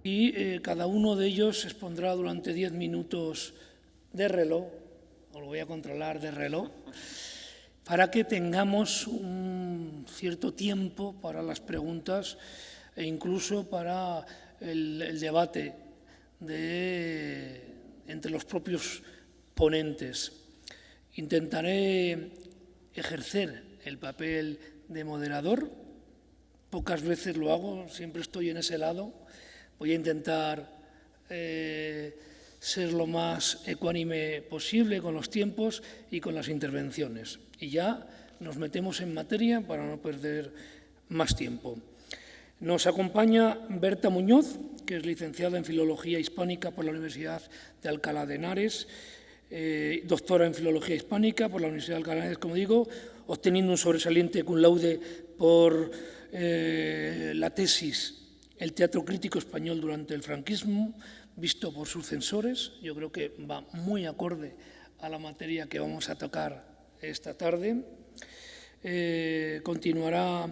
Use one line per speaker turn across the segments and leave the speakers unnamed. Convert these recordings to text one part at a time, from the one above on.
y cada uno de ellos expondrá durante 10 minutos de reloj, os lo voy a controlar de reloj, para que tengamos un cierto tiempo para las preguntas e incluso para el debate entre los propios ponentes. Intentaré ejercer el papel de moderador. Pocas veces lo hago, siempre estoy en ese lado. Voy a intentar ser lo más ecuánime posible con los tiempos y con las intervenciones. Y ya nos metemos en materia para no perder más tiempo. Nos acompaña Berta Muñoz, que es licenciada en Filología Hispánica por la Universidad de Alcalá de Henares, doctora en Filología Hispánica por la Universidad de Alcalá de Henares, como digo, obteniendo un sobresaliente cum laude por la tesis El teatro crítico español durante el franquismo, visto por sus censores. Yo creo que va muy acorde a la materia que vamos a tocar esta tarde. Continuará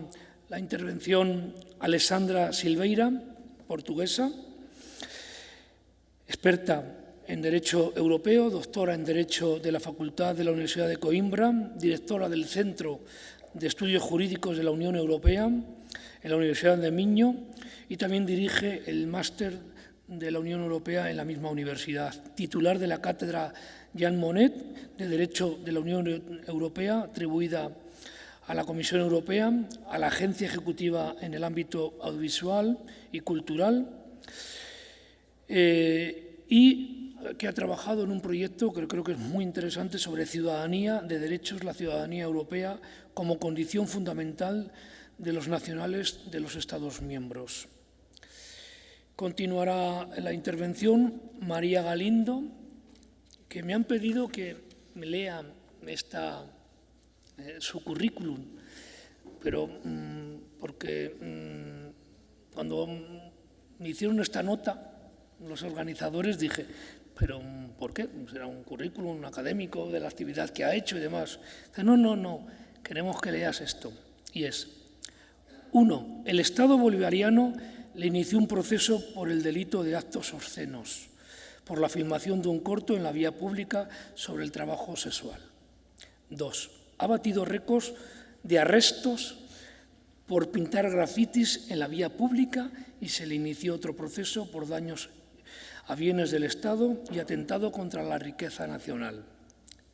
la intervención Alessandra Silveira, portuguesa, experta en Derecho Europeo, doctora en Derecho de la Facultad de la Universidad de Coimbra, directora del Centro de Estudios Jurídicos de la Unión Europea en la Universidad de Minho y también dirige el máster de la Unión Europea en la misma universidad, titular de la cátedra Jean Monnet de Derecho de la Unión Europea, atribuida a la Comisión Europea, a la Agencia Ejecutiva en el ámbito audiovisual y cultural, y que ha trabajado en un proyecto que creo que es muy interesante sobre ciudadanía de derechos, la ciudadanía europea como condición fundamental de los nacionales de los Estados miembros. Continuará la intervención María Galindo, que me han pedido que me lea su currículum, pero porque cuando me hicieron esta nota, los organizadores, dije, ¿pero por qué? ¿Será un currículum académico de la actividad que ha hecho y demás? Dice, no, queremos que leas esto. Y es, 1. El Estado bolivariano le inició un proceso por el delito de actos obscenos, por la filmación de un corto en la vía pública sobre el trabajo sexual. 2. Ha batido récords de arrestos por pintar grafitis en la vía pública y se le inició otro proceso por daños a bienes del Estado y atentado contra la riqueza nacional.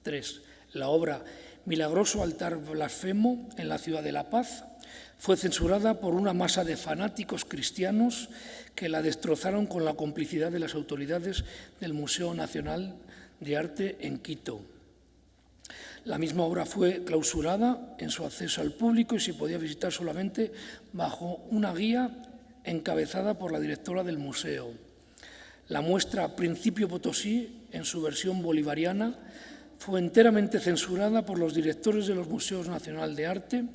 3. La obra Milagroso altar blasfemo en la ciudad de La Paz fue censurada por una masa de fanáticos cristianos que la destrozaron con la complicidad de las autoridades del Museo Nacional de Arte en Quito. La misma obra fue clausurada en su acceso al público y se podía visitar solamente bajo una guía encabezada por la directora del museo. La muestra Principio Potosí, en su versión bolivariana, fue enteramente censurada por los directores de los Museos Nacional de Arte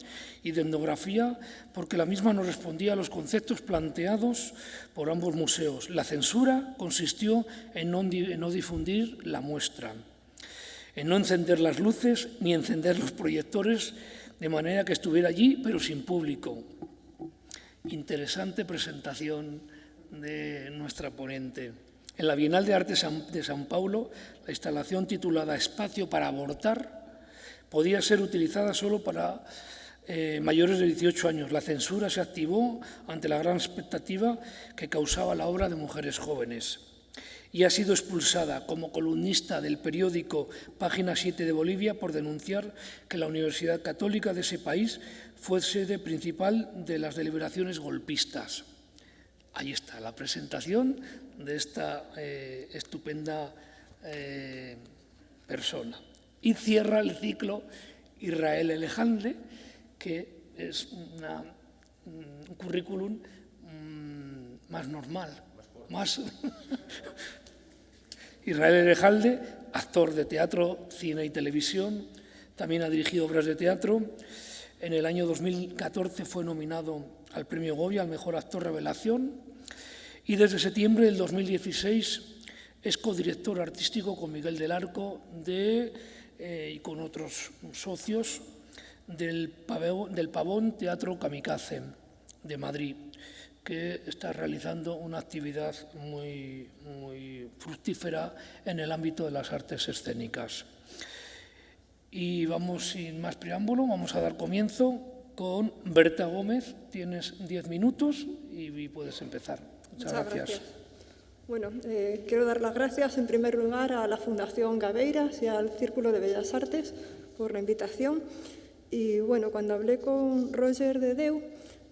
y de Etnografía porque la misma no respondía a los conceptos planteados por ambos museos. La censura consistió en no difundir la muestra, en no encender las luces ni encender los proyectores de manera que estuviera allí, pero sin público. Interesante presentación de nuestra ponente. En la Bienal de Arte de São Paulo, la instalación titulada Espacio para abortar podía ser utilizada solo para mayores de 18 años. La censura se activó ante la gran expectativa que causaba la obra de mujeres jóvenes y ha sido expulsada como columnista del periódico Página 7 de Bolivia por denunciar que la Universidad Católica de ese país fue sede principal de las deliberaciones golpistas. Ahí está la presentación de esta estupenda persona. Y cierra el ciclo Israel Elejandre, que es un currículum más normal. Israel Elejandre, actor de teatro, cine y televisión, también ha dirigido obras de teatro. En el año 2014 fue nominado al Premio Goya al Mejor Actor Revelación y desde septiembre del 2016 es codirector artístico con Miguel del Arco y con otros socios del Pavón Teatro Kamikaze de Madrid. que está realizando una actividad muy fructífera en el ámbito de las artes escénicas. Y vamos, sin más preámbulo, vamos a dar comienzo con Berta Gómez. Tienes 10 minutos y puedes empezar. Muchas gracias.
Bueno, quiero dar las gracias en primer lugar a la Fundación Gabeiras y al Círculo de Bellas Artes por la invitación. Y bueno, cuando hablé con Roger de Déu,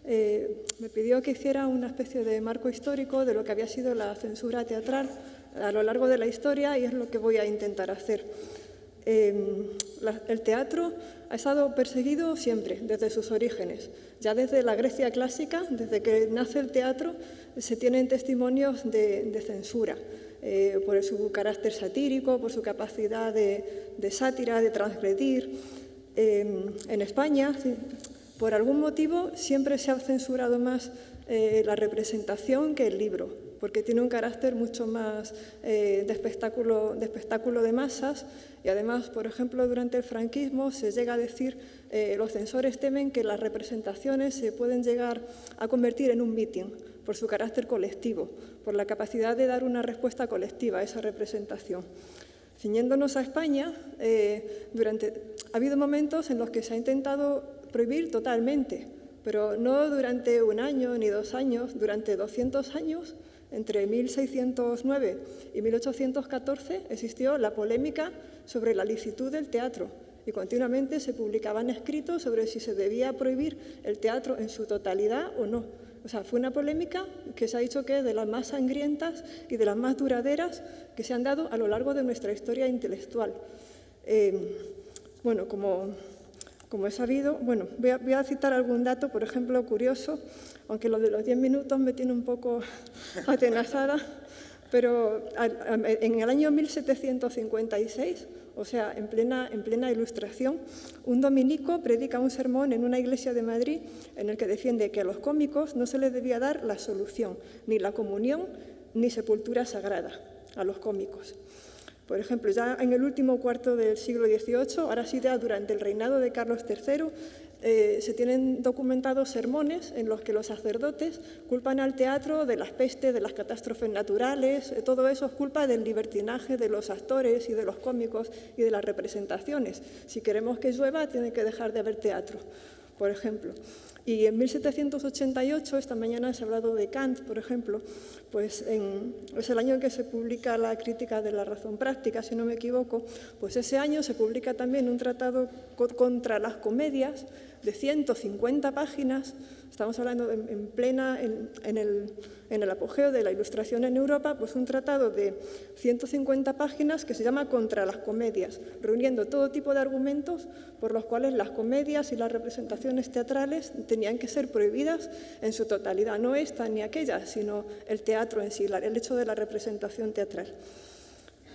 me pidió que hiciera una especie de marco histórico de lo que había sido la censura teatral a lo largo de la historia, y es lo que voy a intentar hacer. El teatro ha estado perseguido siempre, desde sus orígenes. Ya desde la Grecia clásica, desde que nace el teatro, se tienen testimonios de censura, por su carácter satírico, por su capacidad de sátira, de transgredir. En España, por algún motivo, siempre se ha censurado más la representación que el libro, porque tiene un carácter mucho más de espectáculo de masas. Y además, por ejemplo, durante el franquismo se llega a decir, los censores temen que las representaciones se pueden llegar a convertir en un mitin, por su carácter colectivo, por la capacidad de dar una respuesta colectiva a esa representación. Ciñéndonos a España, ha habido momentos en los que se ha intentado prohibir totalmente, pero no durante un año ni 2 años, durante 200 años. Entre 1609 y 1814 existió la polémica sobre la licitud del teatro, y continuamente se publicaban escritos sobre si se debía prohibir el teatro en su totalidad o no. O sea, fue una polémica que se ha dicho que es de las más sangrientas y de las más duraderas que se han dado a lo largo de nuestra historia intelectual. Bueno, como he sabido, bueno, voy a citar algún dato, por ejemplo, curioso, aunque lo de los 10 minutos me tiene un poco atenazada, pero en el año 1756, o sea, en plena Ilustración, un dominico predica un sermón en una iglesia de Madrid en el que defiende que a los cómicos no se les debía dar la absolución, ni la comunión, ni sepultura sagrada a los cómicos. Por ejemplo, ya en el último cuarto del siglo XVIII, ahora sí ya durante el reinado de Carlos III, se tienen documentados sermones en los que los sacerdotes culpan al teatro de las pestes, de las catástrofes naturales. Todo eso es culpa del libertinaje de los actores y de los cómicos y de las representaciones. Si queremos que llueva, tiene que dejar de haber teatro, por ejemplo. Y en 1788, esta mañana se ha hablado de Kant, por ejemplo, pues es el año en que se publica la Crítica de la razón práctica, si no me equivoco. Pues ese año se publica también un tratado contra las comedias de 150 páginas. Estamos hablando en el apogeo de la Ilustración en Europa, pues un tratado de 150 páginas que se llama Contra las comedias, reuniendo todo tipo de argumentos por los cuales las comedias y las representaciones teatrales tenían que ser prohibidas en su totalidad, no esta ni aquella, sino el teatro en sí, el hecho de la representación teatral.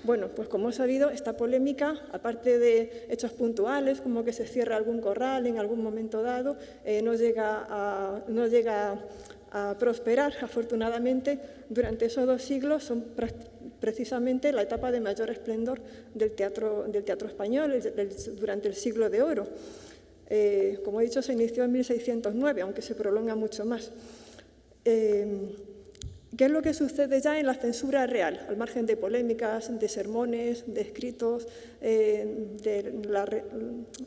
Bueno, pues como he sabido, esta polémica, aparte de hechos puntuales, como que se cierra algún corral en algún momento dado, no llega a prosperar. Afortunadamente, durante esos 2 siglos son precisamente la etapa de mayor esplendor del teatro español, durante el siglo de oro. Como he dicho, se inició en 1609, aunque se prolonga mucho más. ¿Qué es lo que sucede ya en la censura real, al margen de polémicas, de sermones, de escritos, de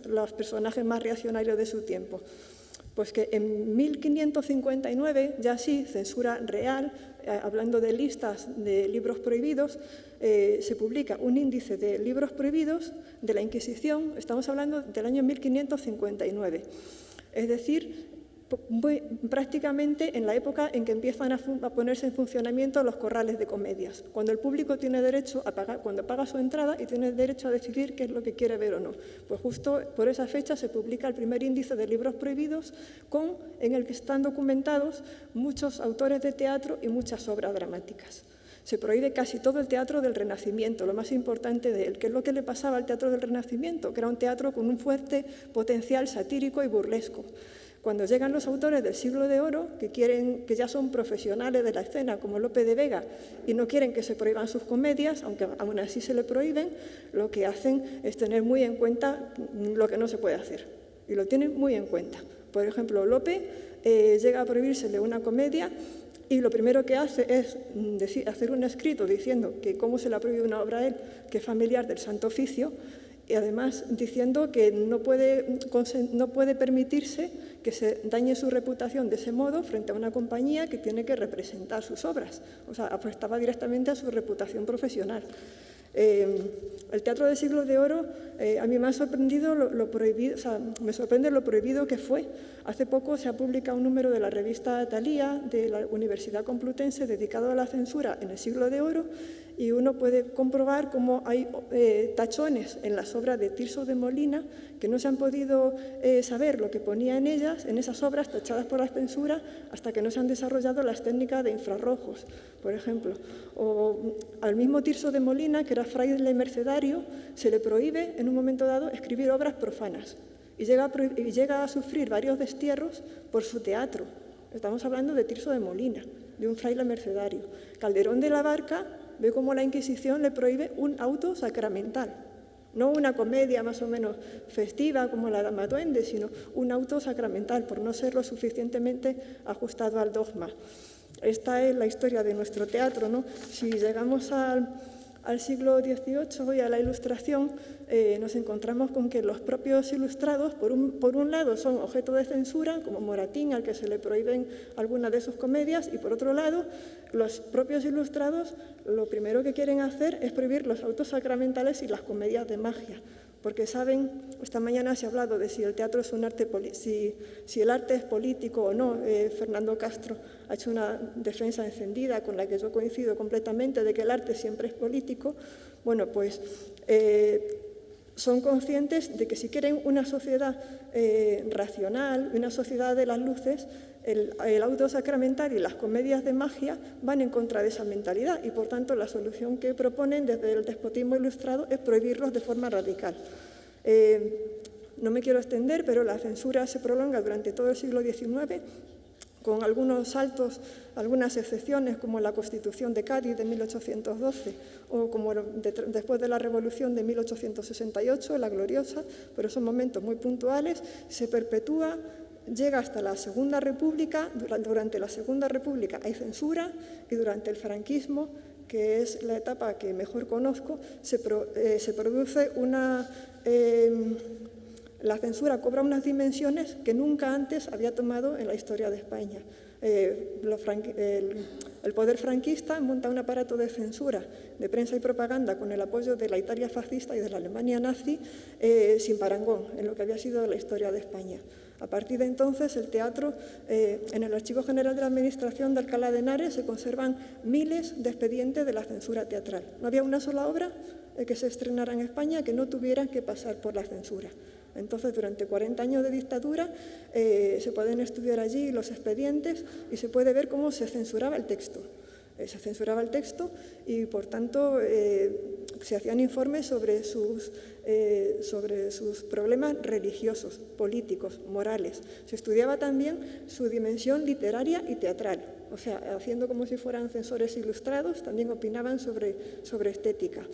los personajes más reaccionarios de su tiempo? Pues que en 1559, ya sí, censura real, hablando de listas de libros prohibidos, se publica un índice de libros prohibidos de la Inquisición. Estamos hablando del año 1559. Es decir, prácticamente en la época en que empiezan a ponerse en funcionamiento los corrales de comedias, cuando el público tiene derecho a pagar, cuando paga su entrada y tiene derecho a decidir qué es lo que quiere ver o no. Pues justo por esa fecha se publica el primer índice de libros prohibidos, en el que están documentados muchos autores de teatro y muchas obras dramáticas. Se prohíbe casi todo el teatro del Renacimiento, lo más importante de él. ¿Qué es lo que le pasaba al teatro del Renacimiento? Que era un teatro con un fuerte potencial satírico y burlesco. Cuando llegan los autores del siglo de oro, que ya son profesionales de la escena, como Lope de Vega, y no quieren que se prohíban sus comedias, aunque aún así se le prohíben, lo que hacen es tener muy en cuenta lo que no se puede hacer. Y lo tienen muy en cuenta. Por ejemplo, Lope llega a prohibírsele una comedia y lo primero que hace es hacer un escrito diciendo que cómo se le ha prohibido una obra a él, que es familiar del Santo Oficio, y además diciendo que no puede permitirse que se dañe su reputación de ese modo frente a una compañía que tiene que representar sus obras. O sea, afectaba directamente a su reputación profesional. El Teatro del Siglo de Oro, a mí me ha sorprendido lo prohibido, o sea, me sorprende lo prohibido que fue. Hace poco se ha publicado un número de la revista Thalía de la Universidad Complutense dedicado a la censura en el Siglo de Oro, y uno puede comprobar cómo hay tachones en las obras de Tirso de Molina que no se han podido saber lo que ponía en ellas, en esas obras tachadas por la censura, hasta que no se han desarrollado las técnicas de infrarrojos, por ejemplo. O al mismo Tirso de Molina, que era fraile mercedario, se le prohíbe en un momento dado escribir obras profanas y llega a sufrir varios destierros por su teatro. Estamos hablando de Tirso de Molina, de un fraile mercedario. Calderón de la Barca ve cómo la Inquisición le prohíbe un auto sacramental, no una comedia más o menos festiva como la Dama Duende, sino un auto sacramental por no ser lo suficientemente ajustado al dogma. Esta es la historia de nuestro teatro, ¿no? Si llegamos al siglo XVIII y a la Ilustración, nos encontramos con que los propios ilustrados, por un lado, son objeto de censura, como Moratín, al que se le prohíben algunas de sus comedias, y por otro lado, los propios ilustrados lo primero que quieren hacer es prohibir los autos sacramentales y las comedias de magia, porque saben, esta mañana se ha hablado de si el teatro es un arte, si el arte es político o no. Fernando Castro ha hecho una defensa encendida con la que yo coincido completamente de que el arte siempre es político. Bueno, pues son conscientes de que si quieren una sociedad racional, una sociedad de las luces, el auto sacramental y las comedias de magia van en contra de esa mentalidad, y por tanto la solución que proponen desde el despotismo ilustrado es prohibirlos de forma radical. No me quiero extender, pero la censura se prolonga durante todo el siglo XIX, con algunos saltos, algunas excepciones, como la Constitución de Cádiz de 1812 o como después de la Revolución de 1868, la Gloriosa, pero son momentos muy puntuales. Se perpetúa, llega hasta la Segunda República. Durante la Segunda República hay censura, y durante el franquismo, que es la etapa que mejor conozco, se produce una... la censura cobra unas dimensiones que nunca antes había tomado en la historia de España. El poder franquista monta un aparato de censura de prensa y propaganda con el apoyo de la Italia fascista y de la Alemania nazi sin parangón en lo que había sido la historia de España. A partir de entonces, el teatro, en el Archivo General de la Administración de Alcalá de Henares se conservan miles de expedientes de la censura teatral. No había una sola obra que se estrenara en España que no tuviera que pasar por la censura. Entonces, durante 40 años de dictadura se pueden estudiar allí los expedientes y se puede ver cómo se censuraba el texto. Se censuraba el texto y, por tanto, se hacían informes sobre sus problemas religiosos, políticos, morales. Se estudiaba también su dimensión literaria y teatral. O sea, haciendo como si fueran censores ilustrados, también opinaban sobre estética.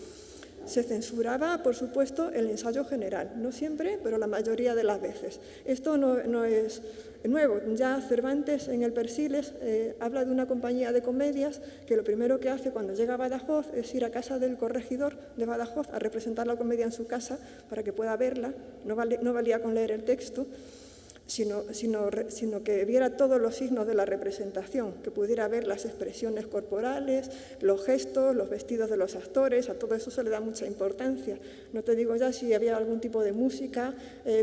Se censuraba, por supuesto, el ensayo general, no siempre, pero la mayoría de las veces. Esto no es nuevo. Ya Cervantes, en el Persiles, habla de una compañía de comedias que lo primero que hace cuando llega a Badajoz es ir a casa del corregidor de Badajoz a representar la comedia en su casa para que pueda verla. No valía con leer el texto, sino que viera todos los signos de la representación, que pudiera ver las expresiones corporales, los gestos, los vestidos de los actores. A todo eso se le da mucha importancia. No te digo ya si había algún tipo de música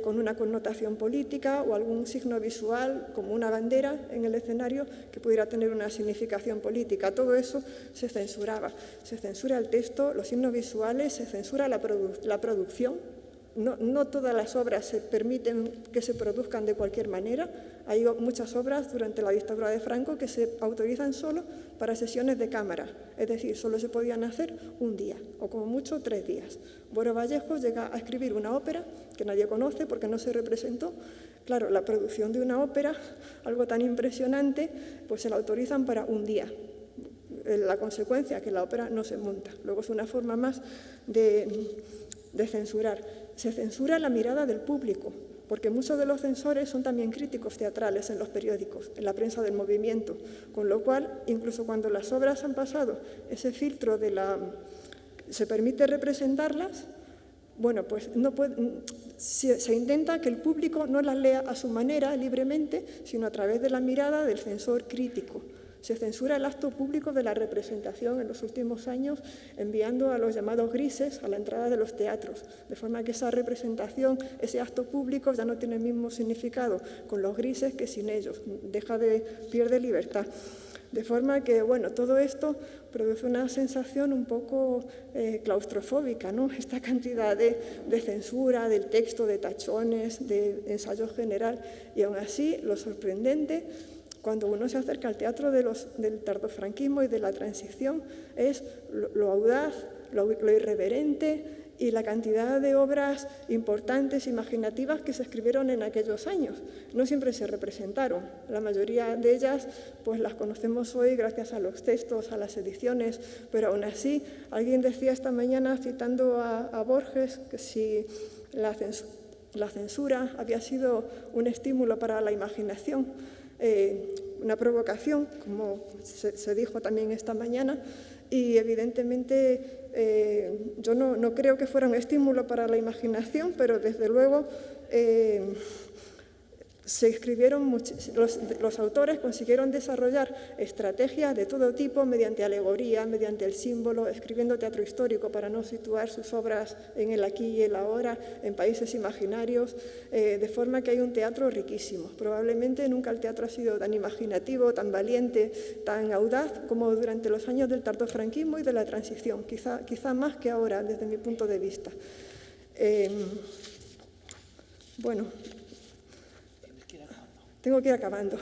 con una connotación política o algún signo visual, como una bandera en el escenario, que pudiera tener una significación política. Todo eso se censuraba. Se censura el texto, los signos visuales, se censura la producción. No todas las obras se permiten que se produzcan de cualquier manera. Hay muchas obras durante la dictadura de Franco que se autorizan solo para sesiones de cámara, es decir, solo se podían hacer un día o como mucho 3 días. Buero Vallejo llega a escribir una ópera que nadie conoce porque no se representó. Claro, la producción de una ópera, algo tan impresionante, pues se la autorizan para un día. La consecuencia es que la ópera no se monta. Luego es una forma más de censurar. Se censura la mirada del público, porque muchos de los censores son también críticos teatrales en los periódicos, en la prensa del movimiento, con lo cual, incluso cuando las obras han pasado ese filtro se permite representarlas, bueno, pues se intenta que el público no las lea a su manera, libremente, sino a través de la mirada del censor crítico. Se censura el acto público de la representación en los últimos años, enviando a los llamados grises a la entrada de los teatros, de forma que esa representación, ese acto público ya no tiene el mismo significado con los grises que sin ellos, pierde libertad. De forma que, bueno, todo esto produce una sensación un poco claustrofóbica, ¿no? Esta cantidad de censura, del texto, de tachones, de ensayo general, y aún así lo sorprendente, cuando uno se acerca al teatro del tardofranquismo y de la transición, es lo audaz, lo irreverente y la cantidad de obras importantes, imaginativas que se escribieron en aquellos años. No siempre se representaron. La mayoría de ellas pues las conocemos hoy gracias a los textos, a las ediciones, pero aún así, alguien decía esta mañana, citando a Borges, que si la censura había sido un estímulo para la imaginación, una provocación, como se dijo también esta mañana, y evidentemente yo no creo que fuera un estímulo para la imaginación, pero desde luego se escribieron los autores consiguieron desarrollar estrategias de todo tipo mediante alegoría, mediante el símbolo, escribiendo teatro histórico para no situar sus obras en el aquí y el ahora, en países imaginarios, de forma que hay un teatro riquísimo. Probablemente nunca el teatro ha sido tan imaginativo, tan valiente, tan audaz como durante los años del tardofranquismo y de la transición, quizá más que ahora desde mi punto de vista. Bueno, tengo que ir acabando.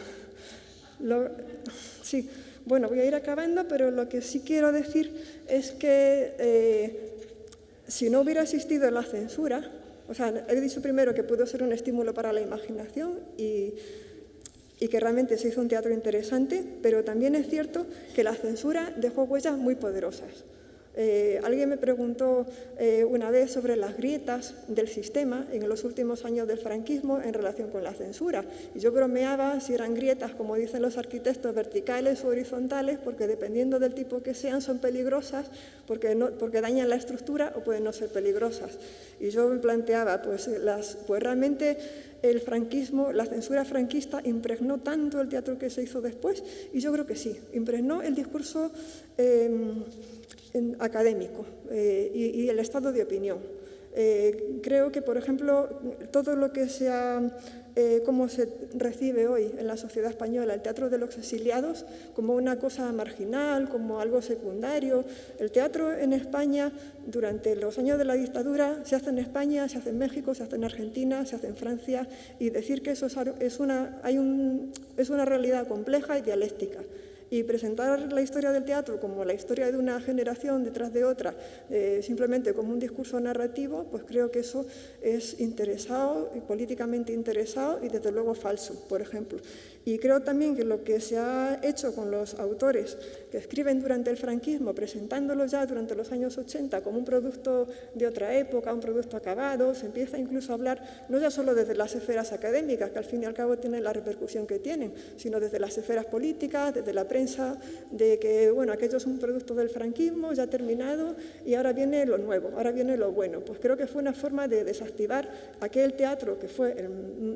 Sí, bueno, voy a ir acabando, pero lo que sí quiero decir es que si no hubiera existido la censura, o sea, he dicho primero que pudo ser un estímulo para la imaginación y que realmente se hizo un teatro interesante, pero también es cierto que la censura dejó huellas muy poderosas. Alguien me preguntó una vez sobre las grietas del sistema en los últimos años del franquismo en relación con la censura. Y yo bromeaba si eran grietas, como dicen los arquitectos, verticales o horizontales, porque dependiendo del tipo que sean, son peligrosas, porque dañan la estructura o pueden no ser peligrosas. Y yo me planteaba, pues realmente el franquismo, la censura franquista impregnó tanto el teatro que se hizo después, y yo creo que sí, impregnó el discurso académico y el estado de opinión. Creo que, por ejemplo, todo lo que cómo se recibe hoy en la sociedad española el teatro de los exiliados como una cosa marginal, como algo secundario. El teatro en España, durante los años de la dictadura, se hace en España, se hace en México, se hace en Argentina, se hace en Francia, y decir que eso es una realidad compleja y dialéctica. Y presentar la historia del teatro como la historia de una generación detrás de otra, simplemente como un discurso narrativo, pues creo que eso es interesado y políticamente interesado y desde luego falso, por ejemplo. Y creo también que lo que se ha hecho con los autores que escriben durante el franquismo, presentándolos ya durante los años 80 como un producto de otra época, un producto acabado, se empieza incluso a hablar no ya solo desde las esferas académicas, que al fin y al cabo tienen la repercusión que tienen, sino desde las esferas políticas, desde la prensa, de que, bueno, aquello es un producto del franquismo ya terminado y ahora viene lo nuevo, ahora viene lo bueno. Pues creo que fue una forma de desactivar aquel teatro que fue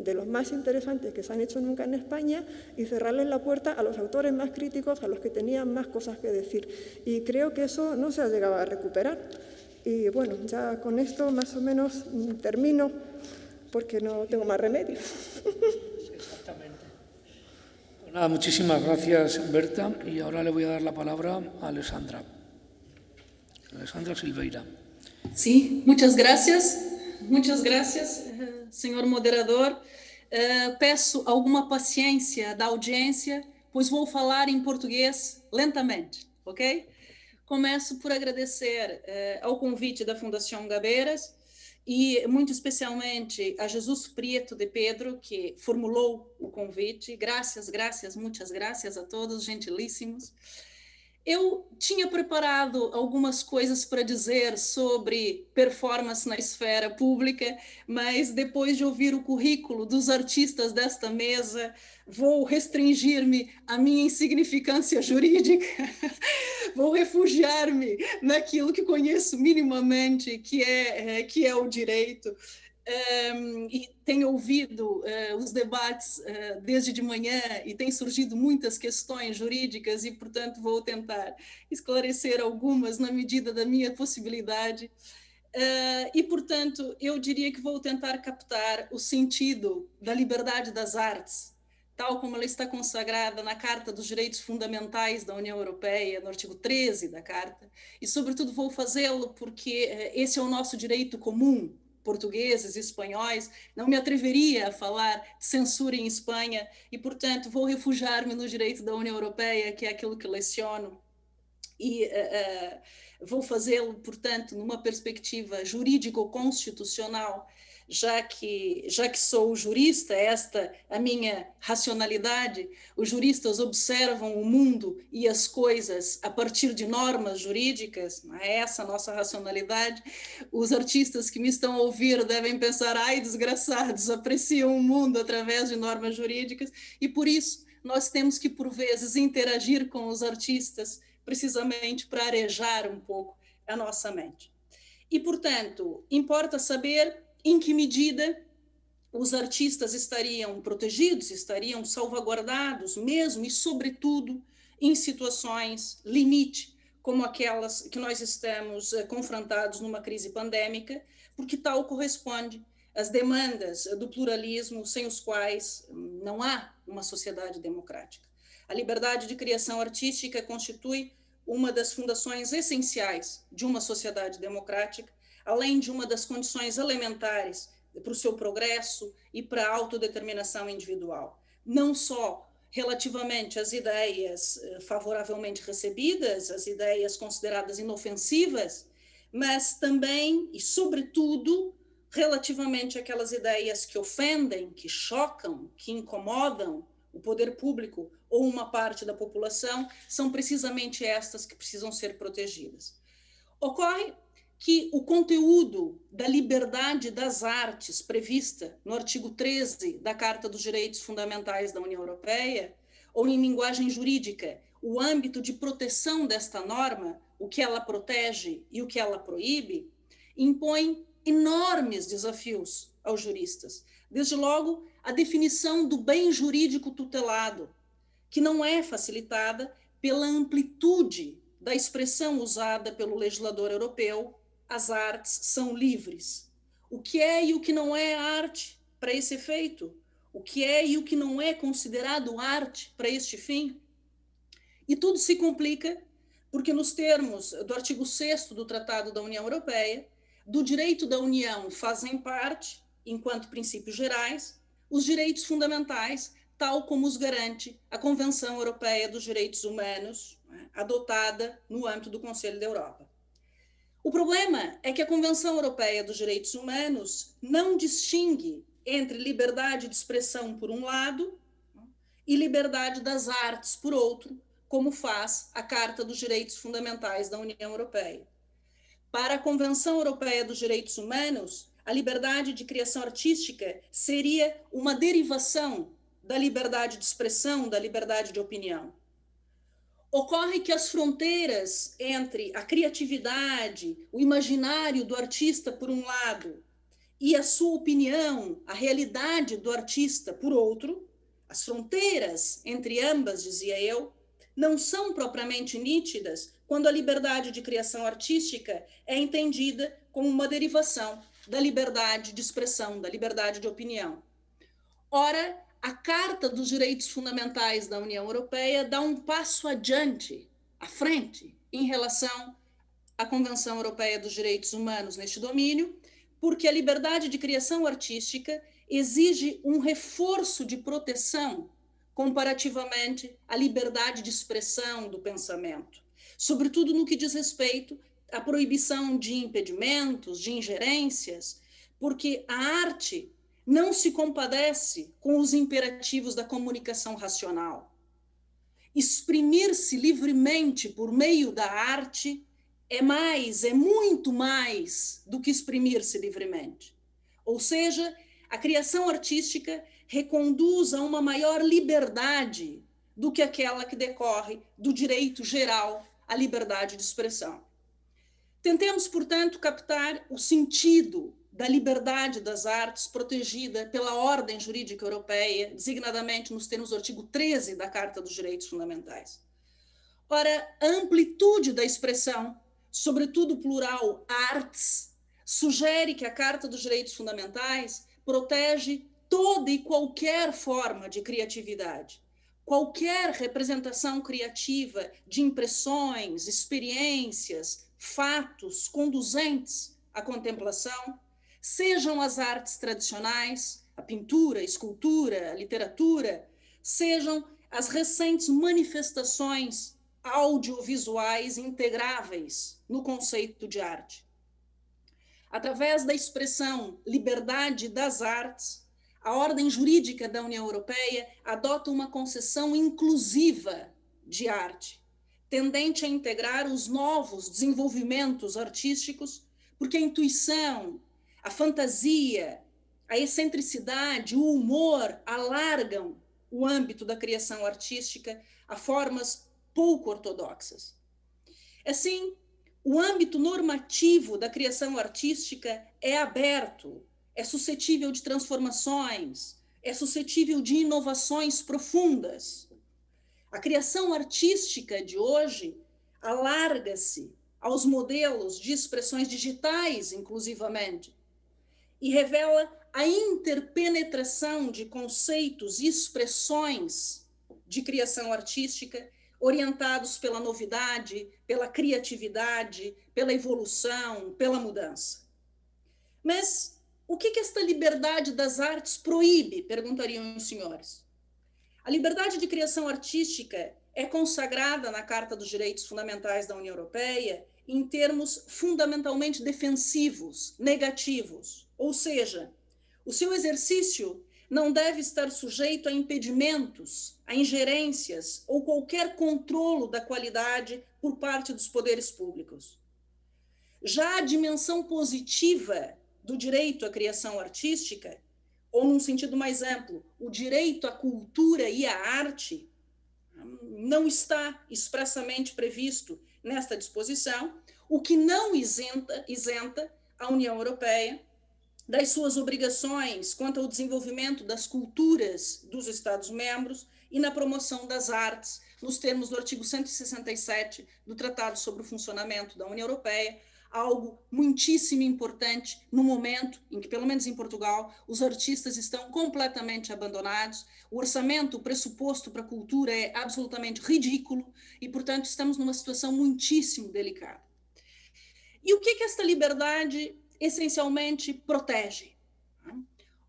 de los más interesantes que se han hecho nunca en España y cerrarles la puerta a los autores más críticos, a los que tenían más cosas que decir. Y creo que eso no se ha llegado a recuperar. Y bueno, ya con esto más o menos termino, porque no tengo más remedio.
Exactamente. Pues nada, muchísimas gracias, Berta. Y ahora le voy a dar la palabra a Alessandra. Alessandra Silveira.
Sí, muchas gracias, senhor moderador. Peço alguma paciência da audiência, pois vou falar em português lentamente, ok? Começo por agradecer ao convite da Fundação Gabeiras e muito especialmente a Jesus Prieto de Pedro, que formulou o convite. Graças, muitas graças a todos, gentilíssimos. Eu tinha preparado algumas coisas para dizer sobre performance na esfera pública, mas depois de ouvir o currículo dos artistas desta mesa, vou restringir-me à minha insignificância jurídica, vou refugiar-me naquilo que conheço minimamente, que é o direito. E tenho ouvido os debates desde de manhã e tem surgido muitas questões jurídicas e, portanto, vou tentar esclarecer algumas na medida da minha possibilidade. E, portanto, eu diria que vou tentar captar o sentido da liberdade das artes, tal como ela está consagrada na Carta dos Direitos Fundamentais da União Europeia, no artigo 13 da Carta, e, sobretudo, vou fazê-lo porque esse é o nosso direito comum, portugueses e espanhóis. Não me atreveria a falar de censura em Espanha e, portanto, vou refugiar-me no direito da União Europeia, que é aquilo que leciono, e vou fazê-lo, portanto, numa perspectiva jurídico-constitucional, já que sou jurista, esta a minha racionalidade. Os juristas observam o mundo e as coisas a partir de normas jurídicas, não é essa a nossa racionalidade. Os artistas que me estão a ouvir devem pensar, ai, desgraçados, apreciam o mundo através de normas jurídicas, e por isso nós temos que, por vezes, interagir com os artistas precisamente para arejar um pouco a nossa mente. E, portanto, importa saber em que medida os artistas estariam protegidos, estariam salvaguardados mesmo e, sobretudo, em situações limite, como aquelas que nós estamos confrontados numa crise pandêmica, porque tal corresponde às demandas do pluralismo sem os quais não há uma sociedade democrática. A liberdade de criação artística constitui uma das fundações essenciais de uma sociedade democrática, além de uma das condições elementares para o seu progresso e para a autodeterminação individual. Não só relativamente às ideias favoravelmente recebidas, as ideias consideradas inofensivas, mas também e, sobretudo, relativamente àquelas ideias que ofendem, que chocam, que incomodam o poder público ou uma parte da população, são precisamente estas que precisam ser protegidas. Ocorre que o conteúdo da liberdade das artes prevista no artigo 13 da Carta dos Direitos Fundamentais da União Europeia, ou em linguagem jurídica, o âmbito de proteção desta norma, o que ela protege e o que ela proíbe, impõe enormes desafios aos juristas. Desde logo, a definição do bem jurídico tutelado, que não é facilitada pela amplitude da expressão usada pelo legislador europeu: as artes são livres. O que é e o que não é arte para esse efeito? O que é e o que não é considerado arte para este fim? E tudo se complica porque, nos termos do artigo 6º do Tratado da União Europeia, do direito da União fazem parte, enquanto princípios gerais, os direitos fundamentais, tal como os garante a Convenção Europeia dos Direitos Humanos, adotada no âmbito do Conselho da Europa. O problema é que a Convenção Europeia dos Direitos Humanos não distingue entre liberdade de expressão por um lado e liberdade das artes por outro, como faz a Carta dos Direitos Fundamentais da União Europeia. Para a Convenção Europeia dos Direitos Humanos, a liberdade de criação artística seria uma derivação da liberdade de expressão, da liberdade de opinião. Ocorre que as fronteiras entre a criatividade, o imaginário do artista, por um lado, e a sua opinião, a realidade do artista, por outro, as fronteiras entre ambas, dizia eu, não são propriamente nítidas quando a liberdade de criação artística é entendida como uma derivação da liberdade de expressão, da liberdade de opinião. Ora, a Carta dos Direitos Fundamentais da União Europeia dá um passo adiante, à frente, em relação à Convenção Europeia dos Direitos Humanos neste domínio, porque a liberdade de criação artística exige um reforço de proteção comparativamente à liberdade de expressão do pensamento, sobretudo no que diz respeito à proibição de impedimentos, de ingerências, porque a arte não se compadece com os imperativos da comunicação racional. exprimir-se livremente por meio da arte é muito mais do que exprimir-se livremente. Ou seja, a criação artística reconduz a uma maior liberdade do que aquela que decorre do direito geral à liberdade de expressão. Tentemos, portanto, captar o sentido da liberdade das artes protegida pela ordem jurídica europeia, designadamente nos termos do artigo 13 da Carta dos Direitos Fundamentais. Ora, a amplitude da expressão, sobretudo plural arts, sugere que a Carta dos Direitos Fundamentais protege toda e qualquer forma de criatividade, qualquer representação criativa de impressões, experiências, fatos conduzentes à contemplação, sejam as artes tradicionais, a pintura, a escultura, a literatura, sejam as recentes manifestações audiovisuais integráveis no conceito de arte. Através da expressão liberdade das artes, a ordem jurídica da União Europeia adota uma concepção inclusiva de arte, tendente a integrar os novos desenvolvimentos artísticos, porque a intuição, a fantasia, a excentricidade, o humor alargam o âmbito da criação artística a formas pouco ortodoxas. Assim, o âmbito normativo da criação artística é aberto, é suscetível de transformações, é suscetível de inovações profundas. A criação artística de hoje alarga-se aos modelos de expressões digitais, inclusivamente, e revela a interpenetração de conceitos e expressões de criação artística orientados pela novidade, pela criatividade, pela evolução, pela mudança. Mas o que esta liberdade das artes proíbe? Perguntariam os senhores. A liberdade de criação artística é consagrada na Carta dos Direitos Fundamentais da União Europeia em termos fundamentalmente defensivos, negativos, ou seja, o seu exercício não deve estar sujeito a impedimentos, a ingerências ou qualquer controlo da qualidade por parte dos poderes públicos. Já a dimensão positiva do direito à criação artística, ou num sentido mais amplo, o direito à cultura e à arte, não está expressamente previsto nesta disposição, o que não isenta a União Europeia das suas obrigações quanto ao desenvolvimento das culturas dos Estados-membros e na promoção das artes, nos termos do artigo 167 do Tratado sobre o Funcionamento da União Europeia, algo muitíssimo importante no momento em que, pelo menos em Portugal, os artistas estão completamente abandonados, o orçamento, o pressuposto para a cultura é absolutamente ridículo e, portanto, estamos numa situação muitíssimo delicada. E o que esta liberdade essencialmente protege?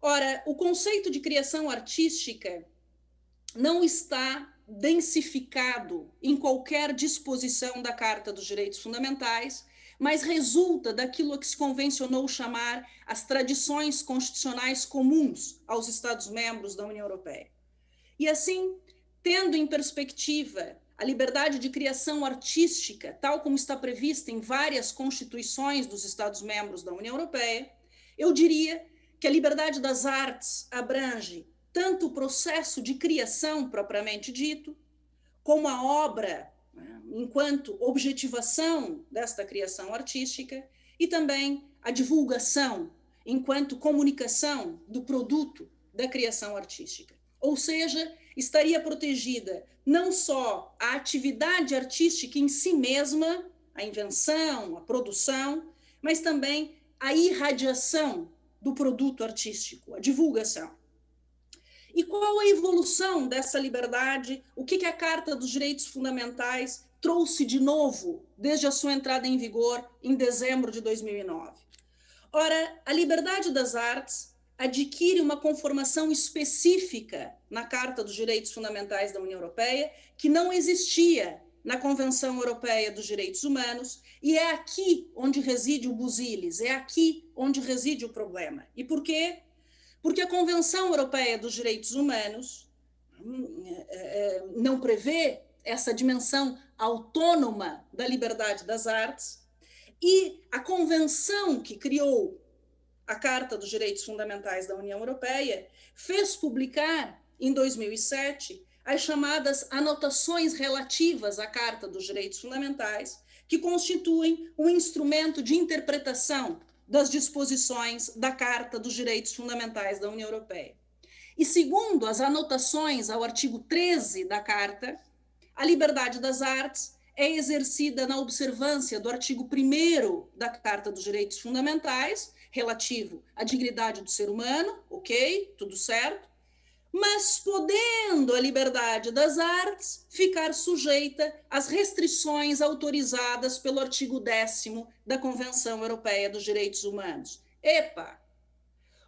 Ora, o conceito de criação artística não está densificado em qualquer disposição da Carta dos Direitos Fundamentais, mas resulta daquilo a que se convencionou chamar as tradições constitucionais comuns aos Estados-membros da União Europeia. E assim, tendo em perspectiva a liberdade de criação artística, tal como está prevista em várias constituições dos Estados-membros da União Europeia, eu diria que a liberdade das artes abrange tanto o processo de criação propriamente dito, como a obra, enquanto objetivação desta criação artística, e também a divulgação, enquanto comunicação do produto da criação artística. Ou seja, estaria protegida não só a atividade artística em si mesma, a invenção, a produção, mas também a irradiação do produto artístico, a divulgação. E qual a evolução dessa liberdade? O que a Carta dos Direitos Fundamentais trouxe de novo desde a sua entrada em vigor em dezembro de 2009? Ora, a liberdade das artes adquire uma conformação específica na Carta dos Direitos Fundamentais da União Europeia, que não existia na Convenção Europeia dos Direitos Humanos, e é aqui onde reside o busilis, é aqui onde reside o problema. E por quê? Porque a Convenção Europeia dos Direitos Humanos não prevê essa dimensão autônoma da liberdade das artes, e a convenção que criou a Carta dos Direitos Fundamentais da União Europeia fez publicar, em 2007, as chamadas anotações relativas à Carta dos Direitos Fundamentais, que constituem um instrumento de interpretação das disposições da Carta dos Direitos Fundamentais da União Europeia. E segundo as anotações ao artigo 13 da Carta, a liberdade das artes é exercida na observância do artigo 1º da Carta dos Direitos Fundamentais, relativo à dignidade do ser humano, ok, tudo certo, mas podendo a liberdade das artes ficar sujeita às restrições autorizadas pelo artigo 10º da Convenção Europeia dos Direitos Humanos. Epa!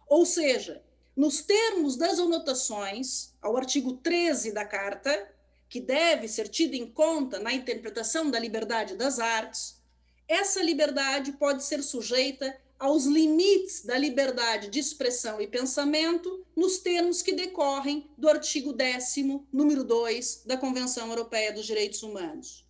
Ou seja, nos termos das anotações ao artigo 13 da Carta, que deve ser tido em conta na interpretação da liberdade das artes, essa liberdade pode ser sujeita aos limites da liberdade de expressão e pensamento nos termos que decorrem do artigo 10º, número 2, da Convenção Europeia dos Direitos Humanos.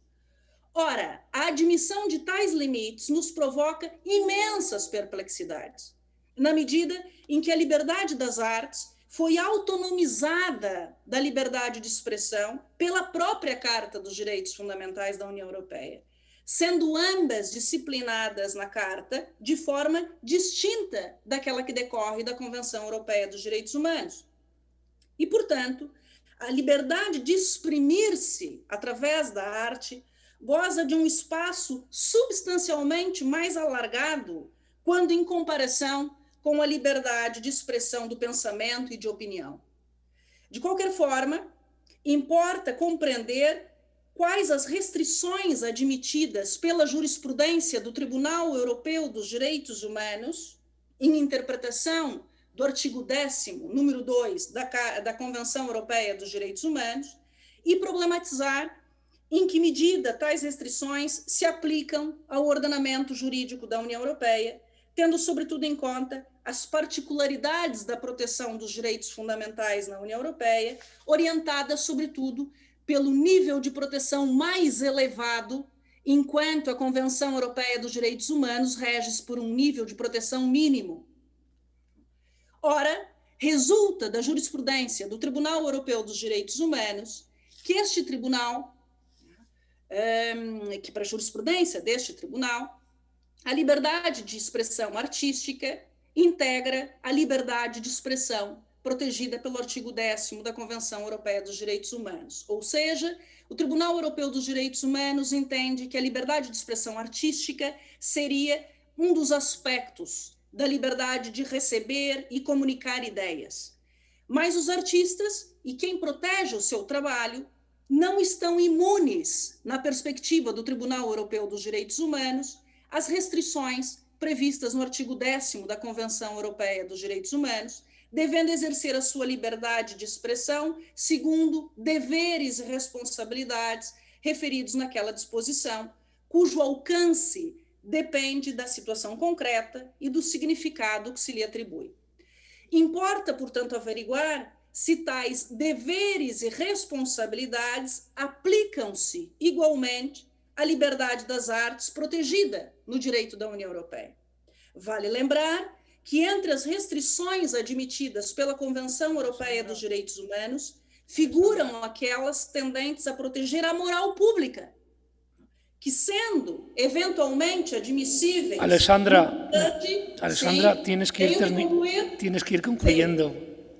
Ora, a admissão de tais limites nos provoca imensas perplexidades, na medida em que a liberdade das artes foi autonomizada da liberdade de expressão pela própria Carta dos Direitos Fundamentais da União Europeia, sendo ambas disciplinadas na Carta de forma distinta daquela que decorre da Convenção Europeia dos Direitos Humanos. E, portanto, a liberdade de exprimir-se através da arte goza de um espaço substancialmente mais alargado quando em comparação com a liberdade de expressão do pensamento e de opinião. De qualquer forma, importa compreender quais as restrições admitidas pela jurisprudência do Tribunal Europeu dos Direitos Humanos, em interpretação do artigo 10º, número 2, da Convenção Europeia dos Direitos Humanos, e problematizar em que medida tais restrições se aplicam ao ordenamento jurídico da União Europeia, tendo sobretudo em conta as particularidades da proteção dos direitos fundamentais na União Europeia, orientadas sobretudo pelo nível de proteção mais elevado, enquanto a Convenção Europeia dos Direitos Humanos rege por um nível de proteção mínimo. Ora, resulta da jurisprudência do Tribunal Europeu dos Direitos Humanos que este tribunal, que para a jurisprudência deste tribunal, a liberdade de expressão artística integra a liberdade de expressão protegida pelo artigo 10º da Convenção Europeia dos Direitos Humanos. Ou seja, o Tribunal Europeu dos Direitos Humanos entende que a liberdade de expressão artística seria um dos aspectos da liberdade de receber e comunicar ideias. Mas os artistas e quem protege o seu trabalho não estão imunes, na perspectiva do Tribunal Europeu dos Direitos Humanos, às restrições previstas no artigo 10º da Convenção Europeia dos Direitos Humanos, devendo exercer a sua liberdade de expressão segundo deveres e responsabilidades referidos naquela disposição, cujo alcance depende da situação concreta e do significado que se lhe atribui. Importa, portanto, averiguar se tais deveres e responsabilidades aplicam-se igualmente à liberdade das artes protegida no direito da União Europeia. Vale lembrar que entre as restrições admitidas pela Convenção Europeia dos Direitos Humanos figuram aquelas tendentes a proteger a moral pública, que sendo eventualmente admissíveis...
Alessandra, tienes que ir concluyendo.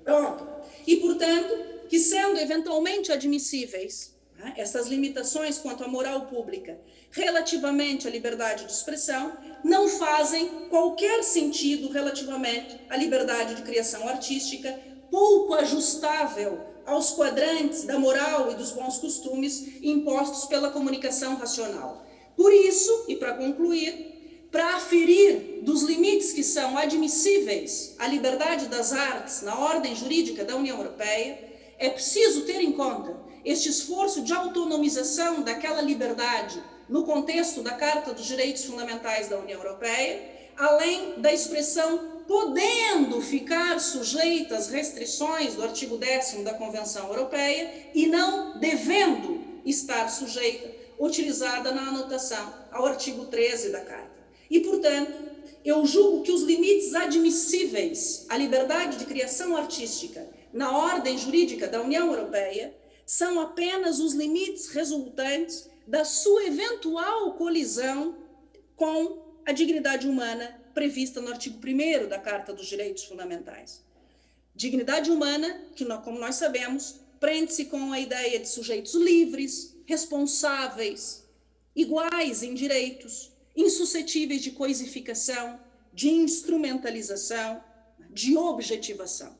Pronto. E, portanto, que sendo eventualmente admissíveis essas limitações quanto à moral pública relativamente à liberdade de expressão, não fazem qualquer sentido relativamente à liberdade de criação artística, pouco ajustável aos quadrantes da moral e dos bons costumes impostos pela comunicação racional. Por isso, e para concluir, para aferir dos limites que são admissíveis à liberdade das artes na ordem jurídica da União Europeia, é preciso ter em conta este esforço de autonomização daquela liberdade no contexto da Carta dos Direitos Fundamentais da União Europeia, além da expressão podendo ficar sujeita às restrições do artigo 10º da Convenção Europeia e não devendo estar sujeita, utilizada na anotação ao artigo 13 da Carta. E, portanto, eu julgo que os limites admissíveis à liberdade de criação artística na ordem jurídica da União Europeia são apenas os limites resultantes da sua eventual colisão com a dignidade humana prevista no artigo 1º da Carta dos Direitos Fundamentais. Dignidade humana, que, como nós sabemos, prende-se com a ideia de sujeitos livres, responsáveis, iguais em direitos, insuscetíveis de coisificação, de instrumentalização, de objetivação.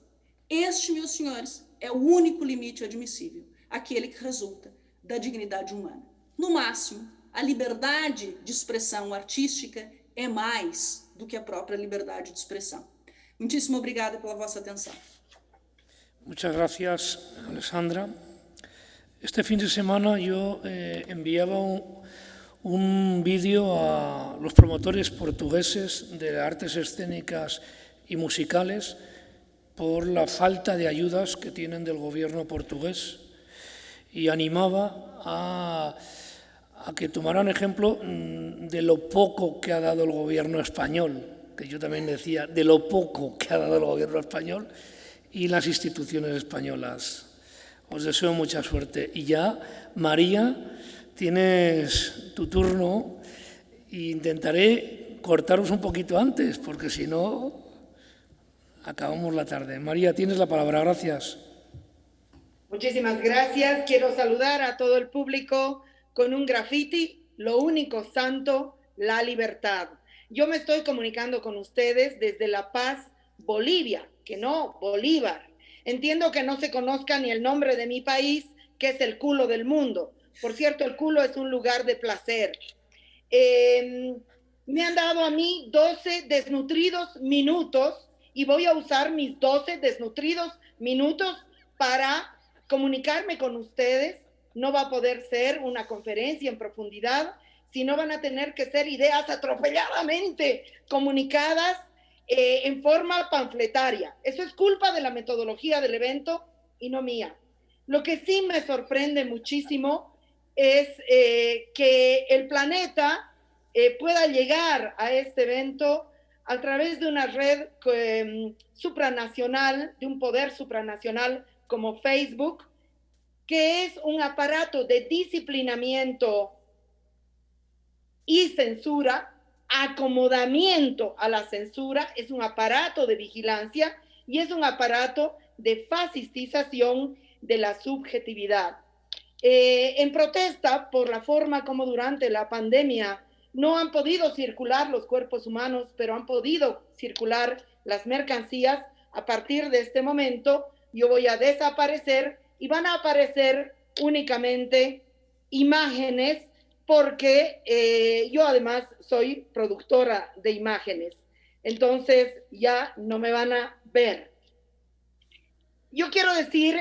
Este, meus senhores, é o único limite admissível, aquele que resulta da dignidade humana. No máximo, a liberdade de expressão artística é mais do que a própria liberdade de expressão. Muitíssimo obrigada pela vossa atenção.
Muchas gracias, Alessandra. Este fin de semana yo enviaba un vídeo a los promotores portugueses de artes escénicas y musicales por la falta de ayudas que tienen del gobierno portugués y animaba a que tomaran ejemplo de lo poco que ha dado el gobierno español, que yo también decía, de lo poco que ha dado el gobierno español y las instituciones españolas. Os deseo mucha suerte. Y ya, María, tienes tu turno e intentaré cortaros un poquito antes, porque si no, acabamos la tarde. María, tienes la palabra. Gracias.
Muchísimas gracias. Quiero saludar a todo el público con un graffiti: lo único santo, la libertad. Yo me estoy comunicando con ustedes desde La Paz, Bolivia, que no Bolívar. Entiendo que no se conozca ni el nombre de mi país, que es el culo del mundo. Por cierto, el culo es un lugar de placer. Me han dado a mí 12 desnutridos minutos y voy a usar mis 12 desnutridos minutos para comunicarme con ustedes. No va a poder ser una conferencia en profundidad, sino van a tener que ser ideas atropelladamente comunicadas en forma panfletaria. Eso es culpa de la metodología del evento y no mía. Lo que sí me sorprende muchísimo es que el planeta pueda llegar a este evento a través de una red supranacional, de un poder supranacional como Facebook, que es un aparato de disciplinamiento y censura, acomodamiento a la censura, es un aparato de vigilancia y es un aparato de fascistización de la subjetividad. En protesta por la forma como durante la pandemia no han podido circular los cuerpos humanos, pero han podido circular las mercancías, a partir de este momento yo voy a desaparecer y van a aparecer únicamente imágenes, porque yo además soy productora de imágenes, entonces ya no me van a ver. Yo quiero decir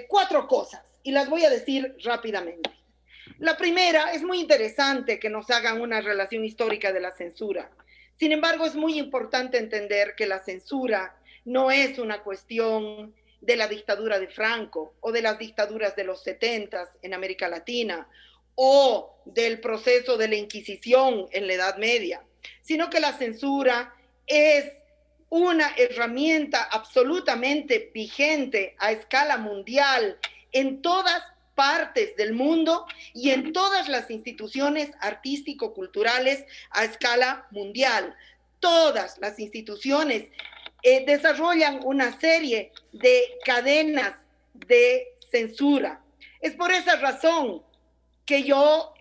4 cosas y las voy a decir rápidamente. La primera, es muy interesante que nos hagan una relación histórica de la censura. Sin embargo, es muy importante entender que la censura no es una cuestión de la dictadura de Franco o de las dictaduras de los 70s en América Latina, o del proceso de la Inquisición en la Edad Media, sino que la censura es una herramienta absolutamente vigente a escala mundial en todas partes del mundo y en todas las instituciones artístico-culturales a escala mundial. Todas las instituciones desarrollan una serie de cadenas de censura. Es por esa razón que yo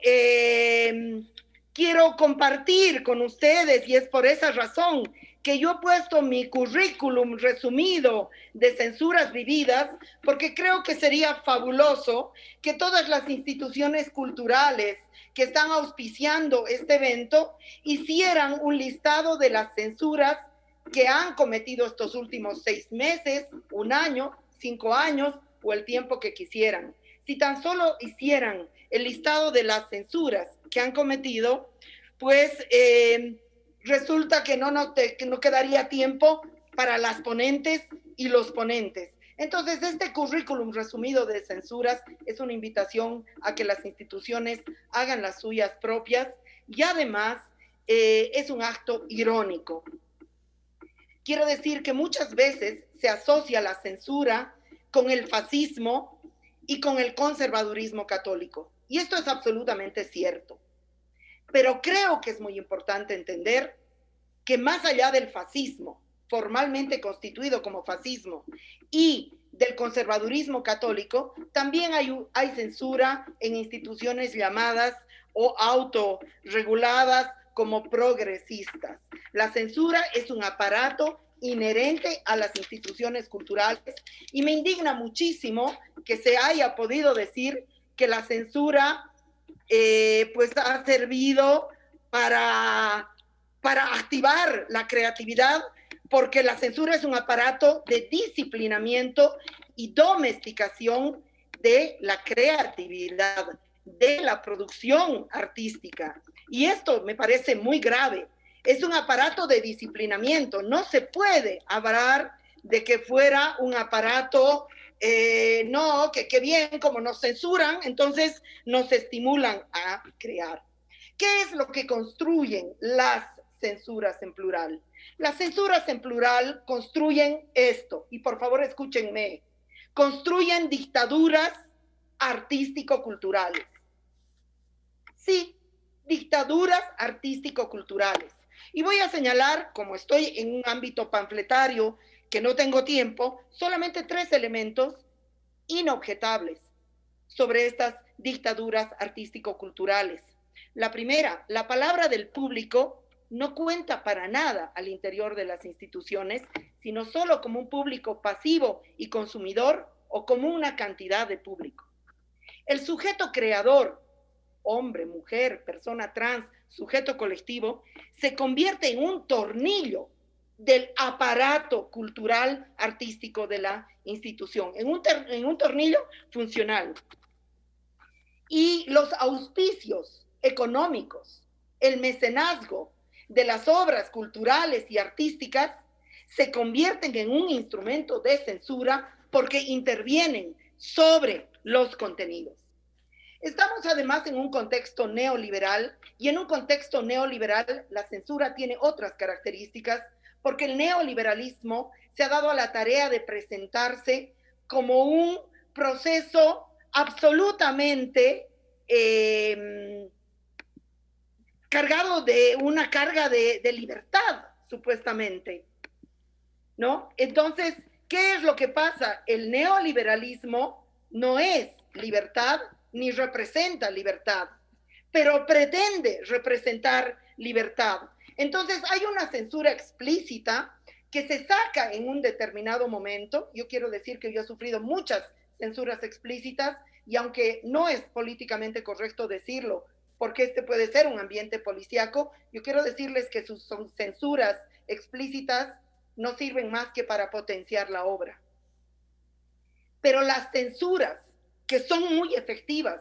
quiero compartir con ustedes, y es por esa razón que yo he puesto mi currículum resumido de censuras vividas, porque creo que sería fabuloso que todas las instituciones culturales que están auspiciando este evento hicieran un listado de las censuras que han cometido estos últimos 6 meses, 1 año, 5 años o el tiempo que quisieran. Si tan solo hicieran el listado de las censuras que han cometido, pues resulta que no quedaría tiempo para las ponentes y los ponentes. Entonces, este currículum resumido de censuras es una invitación a que las instituciones hagan las suyas propias y además es un acto irónico. Quiero decir que muchas veces se asocia la censura con el fascismo y con el conservadurismo católico. Y esto es absolutamente cierto. Pero creo que es muy importante entender que más allá del fascismo, formalmente constituido como fascismo, y del conservadurismo católico, también hay censura en instituciones llamadas o autorreguladas como progresistas. La censura es un aparato inherente a las instituciones culturales y me indigna muchísimo que se haya podido decir que la censura pues ha servido para activar la creatividad, porque la censura es un aparato de disciplinamiento y domesticación de la creatividad, de la producción artística. Y esto me parece muy grave. Es un aparato de disciplinamiento. No se puede hablar de que fuera un aparato, no, que bien, como nos censuran, entonces nos estimulan a crear. ¿Qué es lo que construyen las censuras en plural? Las censuras en plural construyen esto, y por favor escúchenme, construyen dictaduras artístico-culturales. Sí, dictaduras artístico-culturales. Y voy a señalar, como estoy en un ámbito panfletario que no tengo tiempo, solamente 3 elementos inobjetables sobre estas dictaduras artístico-culturales. La primera, la palabra del público no cuenta para nada al interior de las instituciones, sino solo como un público pasivo y consumidor o como una cantidad de público. El sujeto creador, hombre, mujer, persona trans, sujeto colectivo, se convierte en un tornillo del aparato cultural artístico de la institución, en un tornillo funcional. Y los auspicios económicos, el mecenazgo de las obras culturales y artísticas se convierten en un instrumento de censura porque intervienen sobre los contenidos. Estamos además en un contexto neoliberal y en un contexto neoliberal la censura tiene otras características porque el neoliberalismo se ha dado a la tarea de presentarse como un proceso absolutamente cargado de una carga de libertad, supuestamente, ¿no? Entonces, ¿qué es lo que pasa? El neoliberalismo no es libertad ni representa libertad, pero pretende representar libertad. Entonces, hay una censura explícita que se saca en un determinado momento. Yo quiero decir que yo he sufrido muchas censuras explícitas y aunque no es políticamente correcto decirlo, porque este puede ser un ambiente policíaco, yo quiero decirles que sus censuras explícitas no sirven más que para potenciar la obra. Pero las censuras que son muy efectivas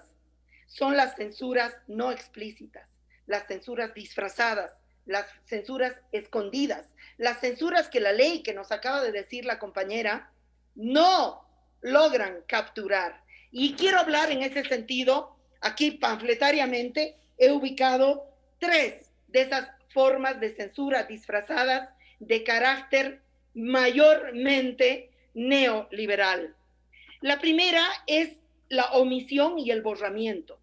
son las censuras no explícitas, las censuras disfrazadas, las censuras escondidas, las censuras que la ley que nos acaba de decir la compañera no logran capturar. Y quiero hablar en ese sentido, aquí panfletariamente he ubicado 3 de esas formas de censura disfrazadas de carácter mayormente neoliberal. La primera es la omisión y el borramiento.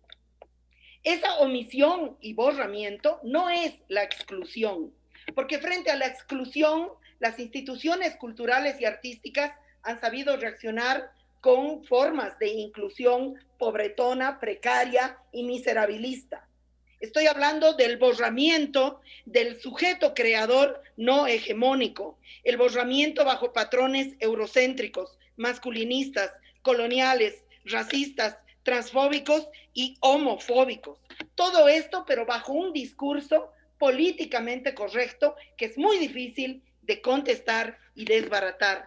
Esa omisión y borramiento no es la exclusión, porque frente a la exclusión, las instituciones culturales y artísticas han sabido reaccionar con formas de inclusión pobretona, precaria y miserabilista. Estoy hablando del borramiento del sujeto creador no hegemónico, el borramiento bajo patrones eurocéntricos, masculinistas, coloniales, racistas, transfóbicos y homofóbicos. Todo esto, pero bajo un discurso políticamente correcto que es muy difícil de contestar y desbaratar.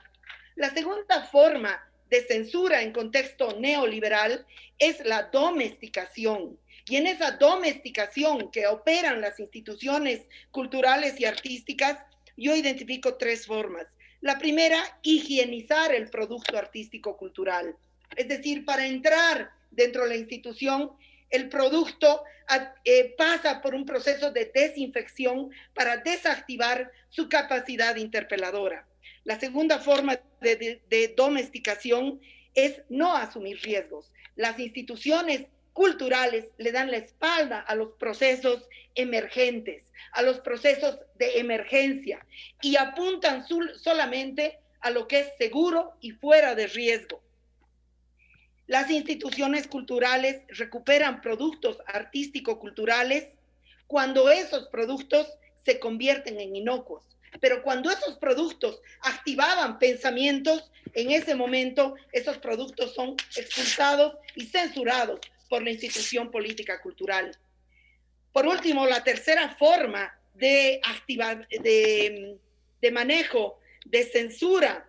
La segunda forma de censura en contexto neoliberal es la domesticación. Y en esa domesticación que operan las instituciones culturales y artísticas, yo identifico 3 formas. La primera, higienizar el producto artístico-cultural. Es decir, para entrar dentro de la institución, el producto pasa por un proceso de desinfección para desactivar su capacidad interpeladora. La segunda forma de domesticación es no asumir riesgos. Las instituciones culturales le dan la espalda a los procesos emergentes, a los procesos de emergencia, y apuntan solamente a lo que es seguro y fuera de riesgo. Las instituciones culturales recuperan productos artístico-culturales cuando esos productos se convierten en inocuos. Pero cuando esos productos activaban pensamientos, en ese momento esos productos son expulsados y censurados por la institución política cultural. Por último, la tercera forma de manejo, de censura,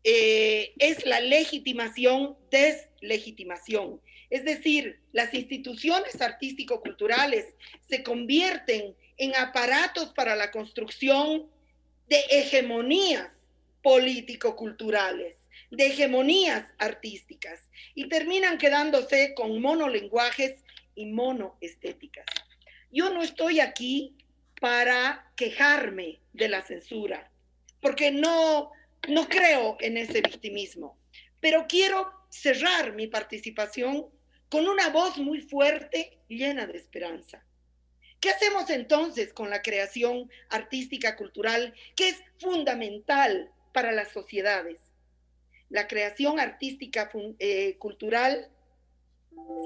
es la legitimación, deslegitimación. Es decir, las instituciones artístico-culturales se convierten en aparatos para la construcción de hegemonías político-culturales, de hegemonías artísticas, y terminan quedándose con monolenguajes y monoestéticas. Yo no estoy aquí para quejarme de la censura, porque no creo en ese victimismo, pero quiero cerrar mi participación con una voz muy fuerte, llena de esperanza. ¿Qué hacemos entonces con la creación artística cultural, que es fundamental para las sociedades? La creación artística cultural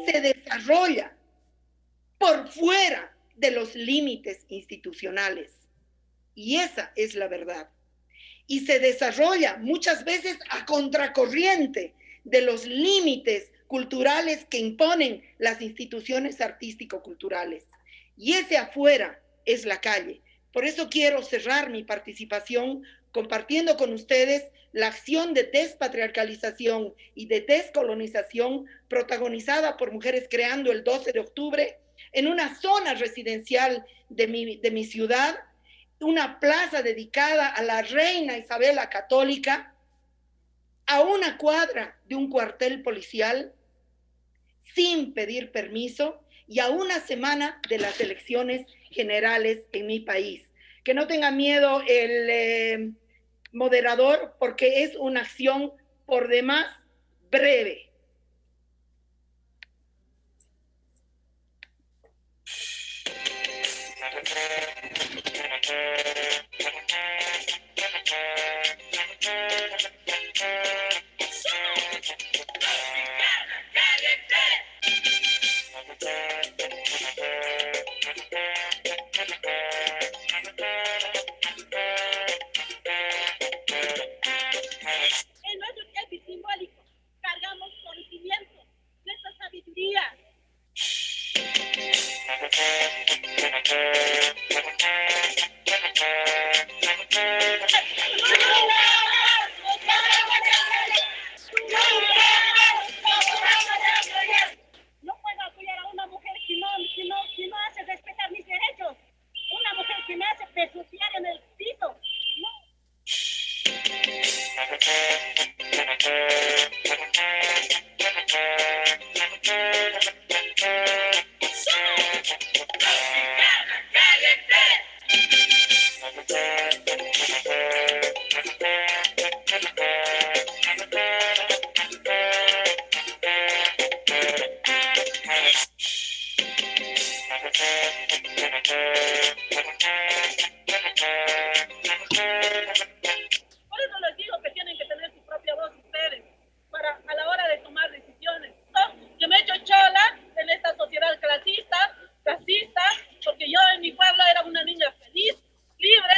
se desarrolla por fuera de los límites institucionales, y esa es la verdad. Y se desarrolla muchas veces a contracorriente de los límites culturales que imponen las instituciones artístico-culturales. Y ese afuera es la calle. Por eso quiero cerrar mi participación compartiendo con ustedes la acción de despatriarcalización y de descolonización protagonizada por Mujeres Creando el 12 de octubre en una zona residencial de mi ciudad, una plaza dedicada a la reina Isabel la Católica, a una cuadra de un cuartel policial, sin pedir permiso, y a una semana de las elecciones generales en mi país. Que no tenga miedo el moderador, porque es una acción por demás breve.
En nuestro tiempo simbólico cargamos conocimiento, nuestra sabiduría. No puedo apoyar a una mujer si no hace respetar mis derechos. Una mujer que me hace pisotear en el piso. No. Por eso les digo que tienen que tener su propia voz ustedes, para a la hora de tomar decisiones. ¿No? Yo me he hecho chola en esta sociedad clasista, porque yo en mi pueblo era una niña feliz, libre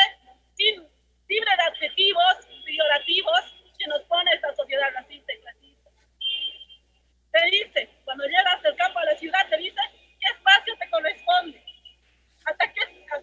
de adjetivos peyorativos que nos pone esta sociedad racista y clasista. Te dice, cuando llegas del campo a la ciudad, te dice qué espacio te corresponde, hasta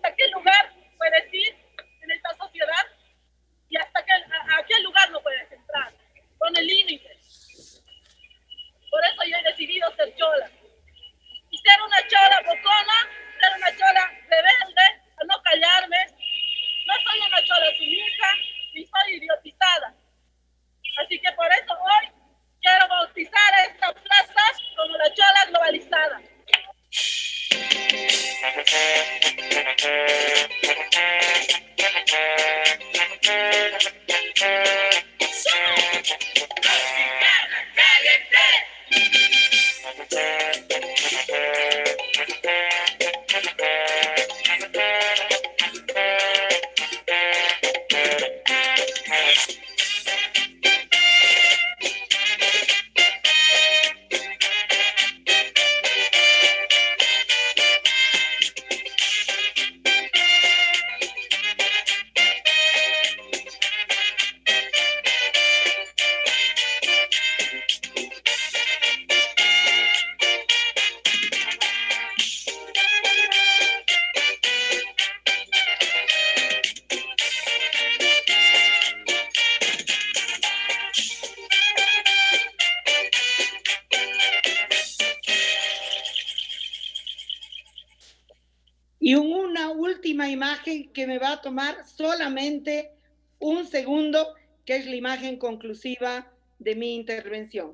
última imagen que me va a tomar solamente un segundo, que es la imagen conclusiva de mi intervención.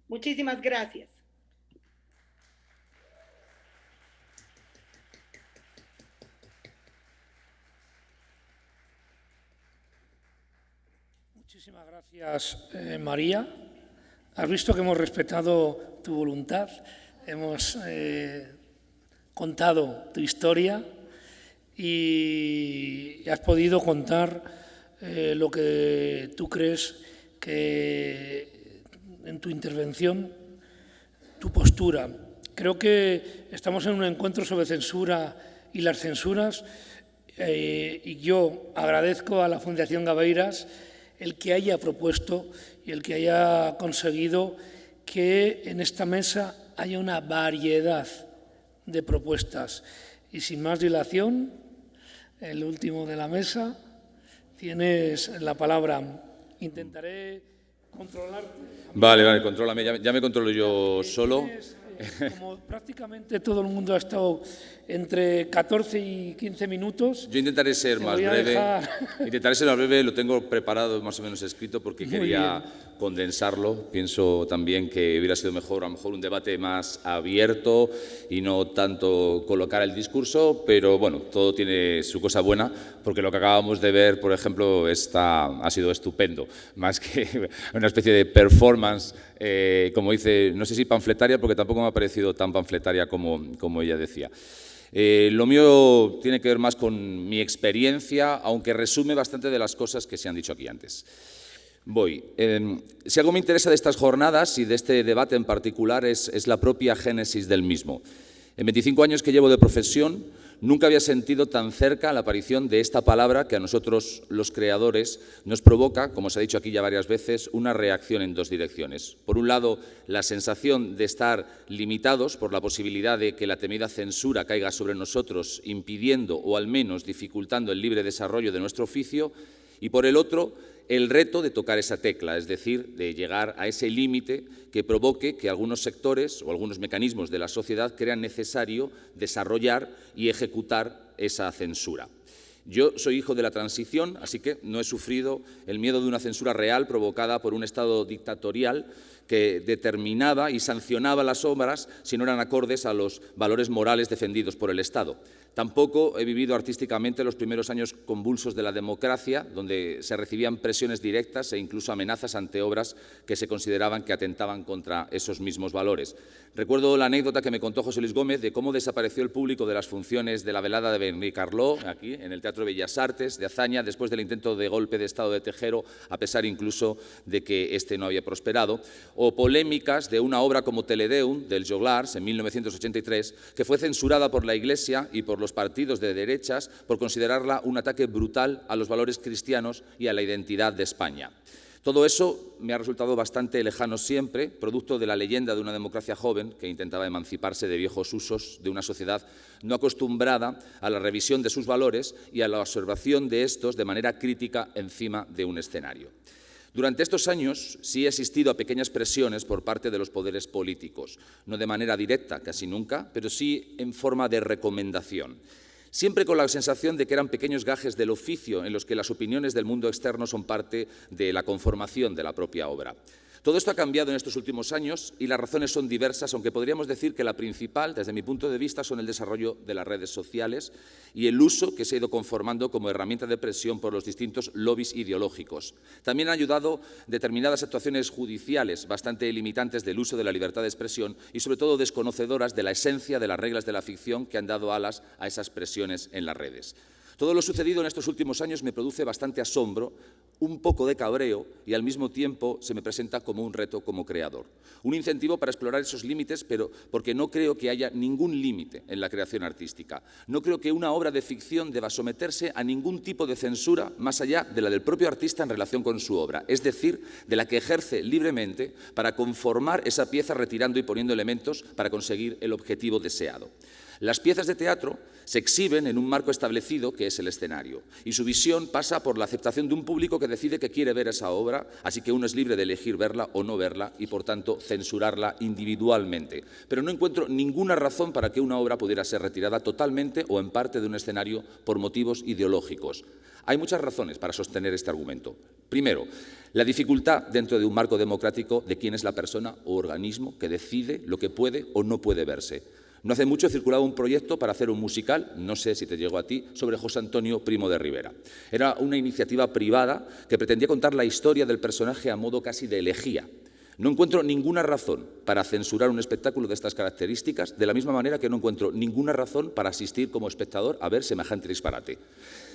Muchísimas gracias.
Muchísimas gracias, María. Has visto que hemos respetado tu voluntad, hemos contado tu historia y has podido contar lo que tú crees que en tu intervención, tu postura. Creo que estamos en un encuentro sobre censura y las censuras y yo agradezco a la Fundación Gabeiras el que haya propuesto y el que haya conseguido que en esta mesa haya una variedad de propuestas. Y sin más dilación, el último de la mesa, tienes la palabra. Intentaré controlarte.
Vale, contrólame, ya me controlo yo solo.
Como prácticamente todo el mundo ha estado entre 14 y 15 minutos...
Yo intentaré ser más breve, lo tengo preparado más o menos escrito porque quería condensarlo. Pienso también que hubiera sido mejor, a lo mejor un debate más abierto y no tanto colocar el discurso, pero bueno, todo tiene su cosa buena, porque lo que acabamos de ver, por ejemplo, ha sido estupendo, más que una especie de performance, como dice, no sé si panfletaria, porque tampoco me ha parecido tan panfletaria como ella decía. Lo mío tiene que ver más con mi experiencia, aunque resume bastante de las cosas que se han dicho aquí antes. Voy. Si algo me interesa de estas jornadas y de este debate en particular es la propia génesis del mismo. En 25 años que llevo de profesión, nunca había sentido tan cerca la aparición de esta palabra que a nosotros, los creadores, nos provoca, como se ha dicho aquí ya varias veces, una reacción en dos direcciones. Por un lado, la sensación de estar limitados por la posibilidad de que la temida censura caiga sobre nosotros, impidiendo o al menos dificultando el libre desarrollo de nuestro oficio, y por el otro, el reto de tocar esa tecla, es decir, de llegar a ese límite que provoque que algunos sectores o algunos mecanismos de la sociedad crean necesario desarrollar y ejecutar esa censura. Yo soy hijo de la transición, así que no he sufrido el miedo de una censura real provocada por un Estado dictatorial que determinaba y sancionaba las obras si no eran acordes a los valores morales defendidos por el Estado. Tampoco he vivido artísticamente los primeros años convulsos de la democracia, donde se recibían presiones directas e incluso amenazas ante obras que se consideraban que atentaban contra esos mismos valores. Recuerdo la anécdota que me contó José Luis Gómez de cómo desapareció el público de las funciones de la velada de Benicarló, aquí, en el Teatro Bellas Artes de Azaña, después del intento de golpe de Estado de Tejero, a pesar incluso de que este no había prosperado, o polémicas de una obra como Teledeum, del Joglars, en 1983, que fue censurada por la Iglesia y por los partidos de derechas por considerarla un ataque brutal a los valores cristianos y a la identidad de España. Todo eso me ha resultado bastante lejano siempre, producto de la leyenda de una democracia joven que intentaba emanciparse de viejos usos de una sociedad no acostumbrada a la revisión de sus valores y a la observación de estos de manera crítica encima de un escenario. Durante estos años sí he asistido a pequeñas presiones por parte de los poderes políticos, no de manera directa, casi nunca, pero sí en forma de recomendación. Siempre con la sensación de que eran pequeños gajes del oficio en los que las opiniones del mundo externo son parte de la conformación de la propia obra. Todo esto ha cambiado en estos últimos años y las razones son diversas, aunque podríamos decir que la principal, desde mi punto de vista, son el desarrollo de las redes sociales y el uso que se ha ido conformando como herramienta de presión por los distintos lobbies ideológicos. También han ayudado determinadas actuaciones judiciales bastante limitantes del uso de la libertad de expresión y, sobre todo, desconocedoras de la esencia de las reglas de la ficción que han dado alas a esas presiones en las redes. Todo lo sucedido en estos últimos años me produce bastante asombro, un poco de cabreo y al mismo tiempo se me presenta como un reto como creador. Un incentivo para explorar esos límites, pero porque no creo que haya ningún límite en la creación artística. No creo que una obra de ficción deba someterse a ningún tipo de censura más allá de la del propio artista en relación con su obra, es decir, de la que ejerce libremente para conformar esa pieza retirando y poniendo elementos para conseguir el objetivo deseado. Las piezas de teatro se exhiben en un marco establecido que es el escenario, y su visión pasa por la aceptación de un público que decide que quiere ver esa obra, así que uno es libre de elegir verla o no verla y, por tanto, censurarla individualmente. Pero no encuentro ninguna razón para que una obra pudiera ser retirada totalmente o en parte de un escenario por motivos ideológicos. Hay muchas razones para sostener este argumento. Primero, la dificultad dentro de un marco democrático de quién es la persona o organismo que decide lo que puede o no puede verse. No hace mucho circulaba un proyecto para hacer un musical, no sé si te llegó a ti, sobre José Antonio Primo de Rivera. Era una iniciativa privada que pretendía contar la historia del personaje a modo casi de elegía. No encuentro ninguna razón para censurar un espectáculo de estas características, de la misma manera que no encuentro ninguna razón para asistir como espectador a ver semejante disparate.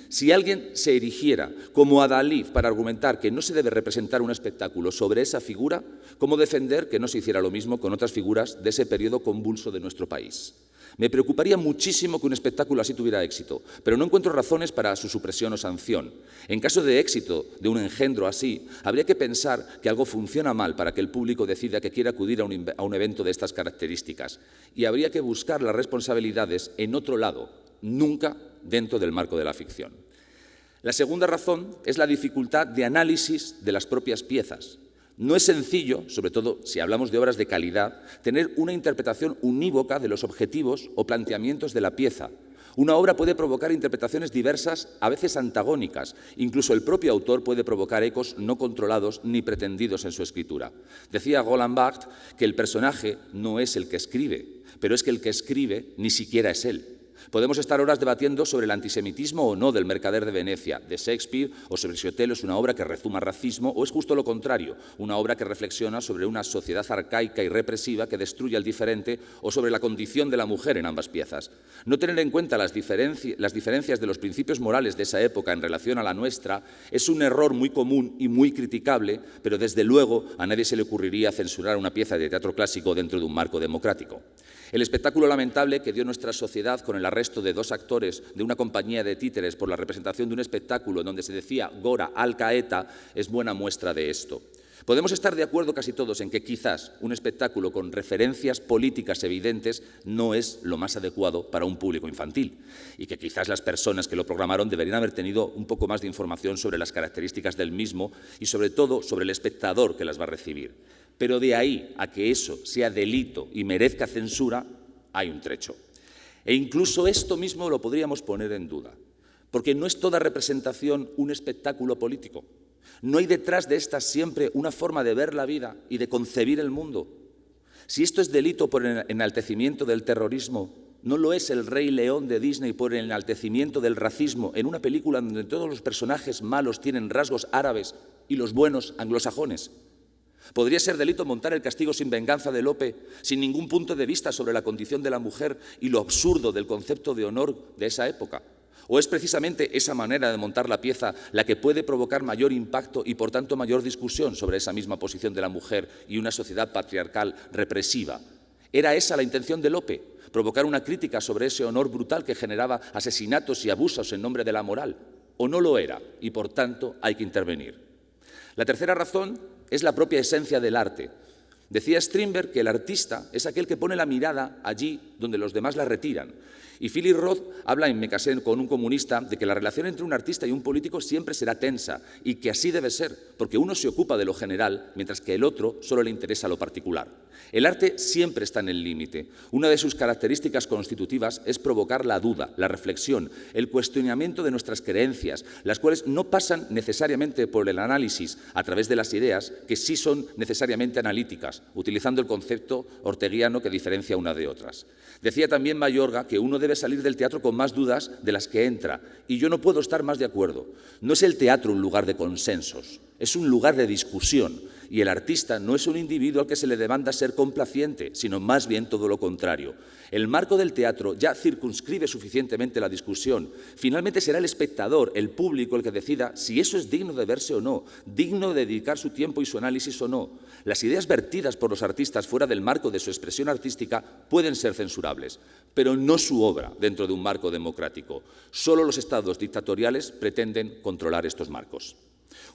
Si alguien se erigiera como adalid para argumentar que no se debe representar un espectáculo sobre esa figura, ¿cómo defender que no se hiciera lo mismo con otras figuras de ese periodo convulso de nuestro país? Me preocuparía muchísimo que un espectáculo así tuviera éxito, pero no encuentro razones para su supresión o sanción. En caso de éxito de un engendro así, habría que pensar que algo funciona mal para que el público decida que quiere acudir a un evento de estas características, y habría que buscar las responsabilidades en otro lado, nunca dentro del marco de la ficción. La segunda razón es la dificultad de análisis de las propias piezas. No es sencillo, sobre todo si hablamos de obras de calidad, tener una interpretación unívoca de los objetivos o planteamientos de la pieza. Una obra puede provocar interpretaciones diversas, a veces antagónicas. Incluso el propio autor puede provocar ecos no controlados ni pretendidos en su escritura. Decía Roland Barthes que el personaje no es el que escribe, pero es que el que escribe ni siquiera es él. Podemos estar horas debatiendo sobre el antisemitismo o no del Mercader de Venecia, de Shakespeare, o sobre si Otelo es una obra que rezuma racismo o es justo lo contrario, una obra que reflexiona sobre una sociedad arcaica y represiva que destruye al diferente, o sobre la condición de la mujer en ambas piezas. No tener en cuenta las diferencias de los principios morales de esa época en relación a la nuestra es un error muy común y muy criticable, pero desde luego a nadie se le ocurriría censurar una pieza de teatro clásico dentro de un marco democrático. El espectáculo lamentable que dio nuestra sociedad con el arresto de 2 actores de una compañía de títeres por la representación de un espectáculo donde se decía Gora al Caeta es buena muestra de esto. Podemos estar de acuerdo casi todos en que quizás un espectáculo con referencias políticas evidentes no es lo más adecuado para un público infantil y que quizás las personas que lo programaron deberían haber tenido un poco más de información sobre las características del mismo y sobre todo sobre el espectador que las va a recibir. Pero de ahí a que eso sea delito y merezca censura, hay un trecho. E incluso esto mismo lo podríamos poner en duda, porque no es toda representación un espectáculo político. No hay detrás de esta siempre una forma de ver la vida y de concebir el mundo. Si esto es delito por el enaltecimiento del terrorismo, ¿no lo es el Rey León de Disney por el enaltecimiento del racismo en una película donde todos los personajes malos tienen rasgos árabes y los buenos anglosajones? ¿Podría ser delito montar El castigo sin venganza de Lope sin ningún punto de vista sobre la condición de la mujer y lo absurdo del concepto de honor de esa época? ¿O es precisamente esa manera de montar la pieza la que puede provocar mayor impacto y por tanto mayor discusión sobre esa misma posición de la mujer y una sociedad patriarcal represiva? ¿Era esa la intención de Lope? ¿Provocar una crítica sobre ese honor brutal que generaba asesinatos y abusos en nombre de la moral? ¿O no lo era? Y por tanto hay que intervenir. La tercera razón es la propia esencia del arte. Decía Strindberg que el artista es aquel que pone la mirada allí donde los demás la retiran. Y Philip Roth habla en Me casé con un comunista de que la relación entre un artista y un político siempre será tensa y que así debe ser, porque uno se ocupa de lo general mientras que el otro solo le interesa lo particular. El arte siempre está en el límite. Una de sus características constitutivas es provocar la duda, la reflexión, el cuestionamiento de nuestras creencias, las cuales no pasan necesariamente por el análisis a través de las ideas, que sí son necesariamente analíticas, utilizando el concepto orteguiano que diferencia una de otras. Decía también Mayorga que uno debe salir del teatro con más dudas de las que entra, y yo no puedo estar más de acuerdo. No es el teatro un lugar de consensos, es un lugar de discusión, y el artista no es un individuo al que se le demanda ser complaciente, sino más bien todo lo contrario. El marco del teatro ya circunscribe suficientemente la discusión. Finalmente será el espectador, el público, el que decida si eso es digno de verse o no, digno de dedicar su tiempo y su análisis o no. Las ideas vertidas por los artistas fuera del marco de su expresión artística pueden ser censurables, pero no su obra dentro de un marco democrático. Solo los estados dictatoriales pretenden controlar estos marcos.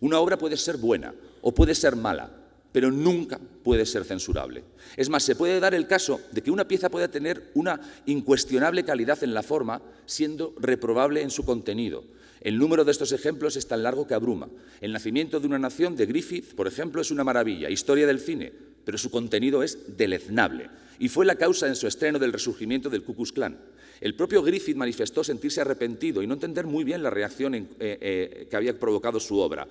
Una obra puede ser buena o puede ser mala, pero nunca puede ser censurable. Es más, se puede dar el caso de que una pieza pueda tener una incuestionable calidad en la forma, siendo reprobable en su contenido. El número de estos ejemplos es tan largo que abruma. El nacimiento de una nación de Griffith, por ejemplo, es una maravilla, historia del cine, pero su contenido es deleznable. Y fue la causa en su estreno del resurgimiento del Ku Klux Klan. El propio Griffith manifestó sentirse arrepentido y no entender muy bien la reacción que había provocado su obra,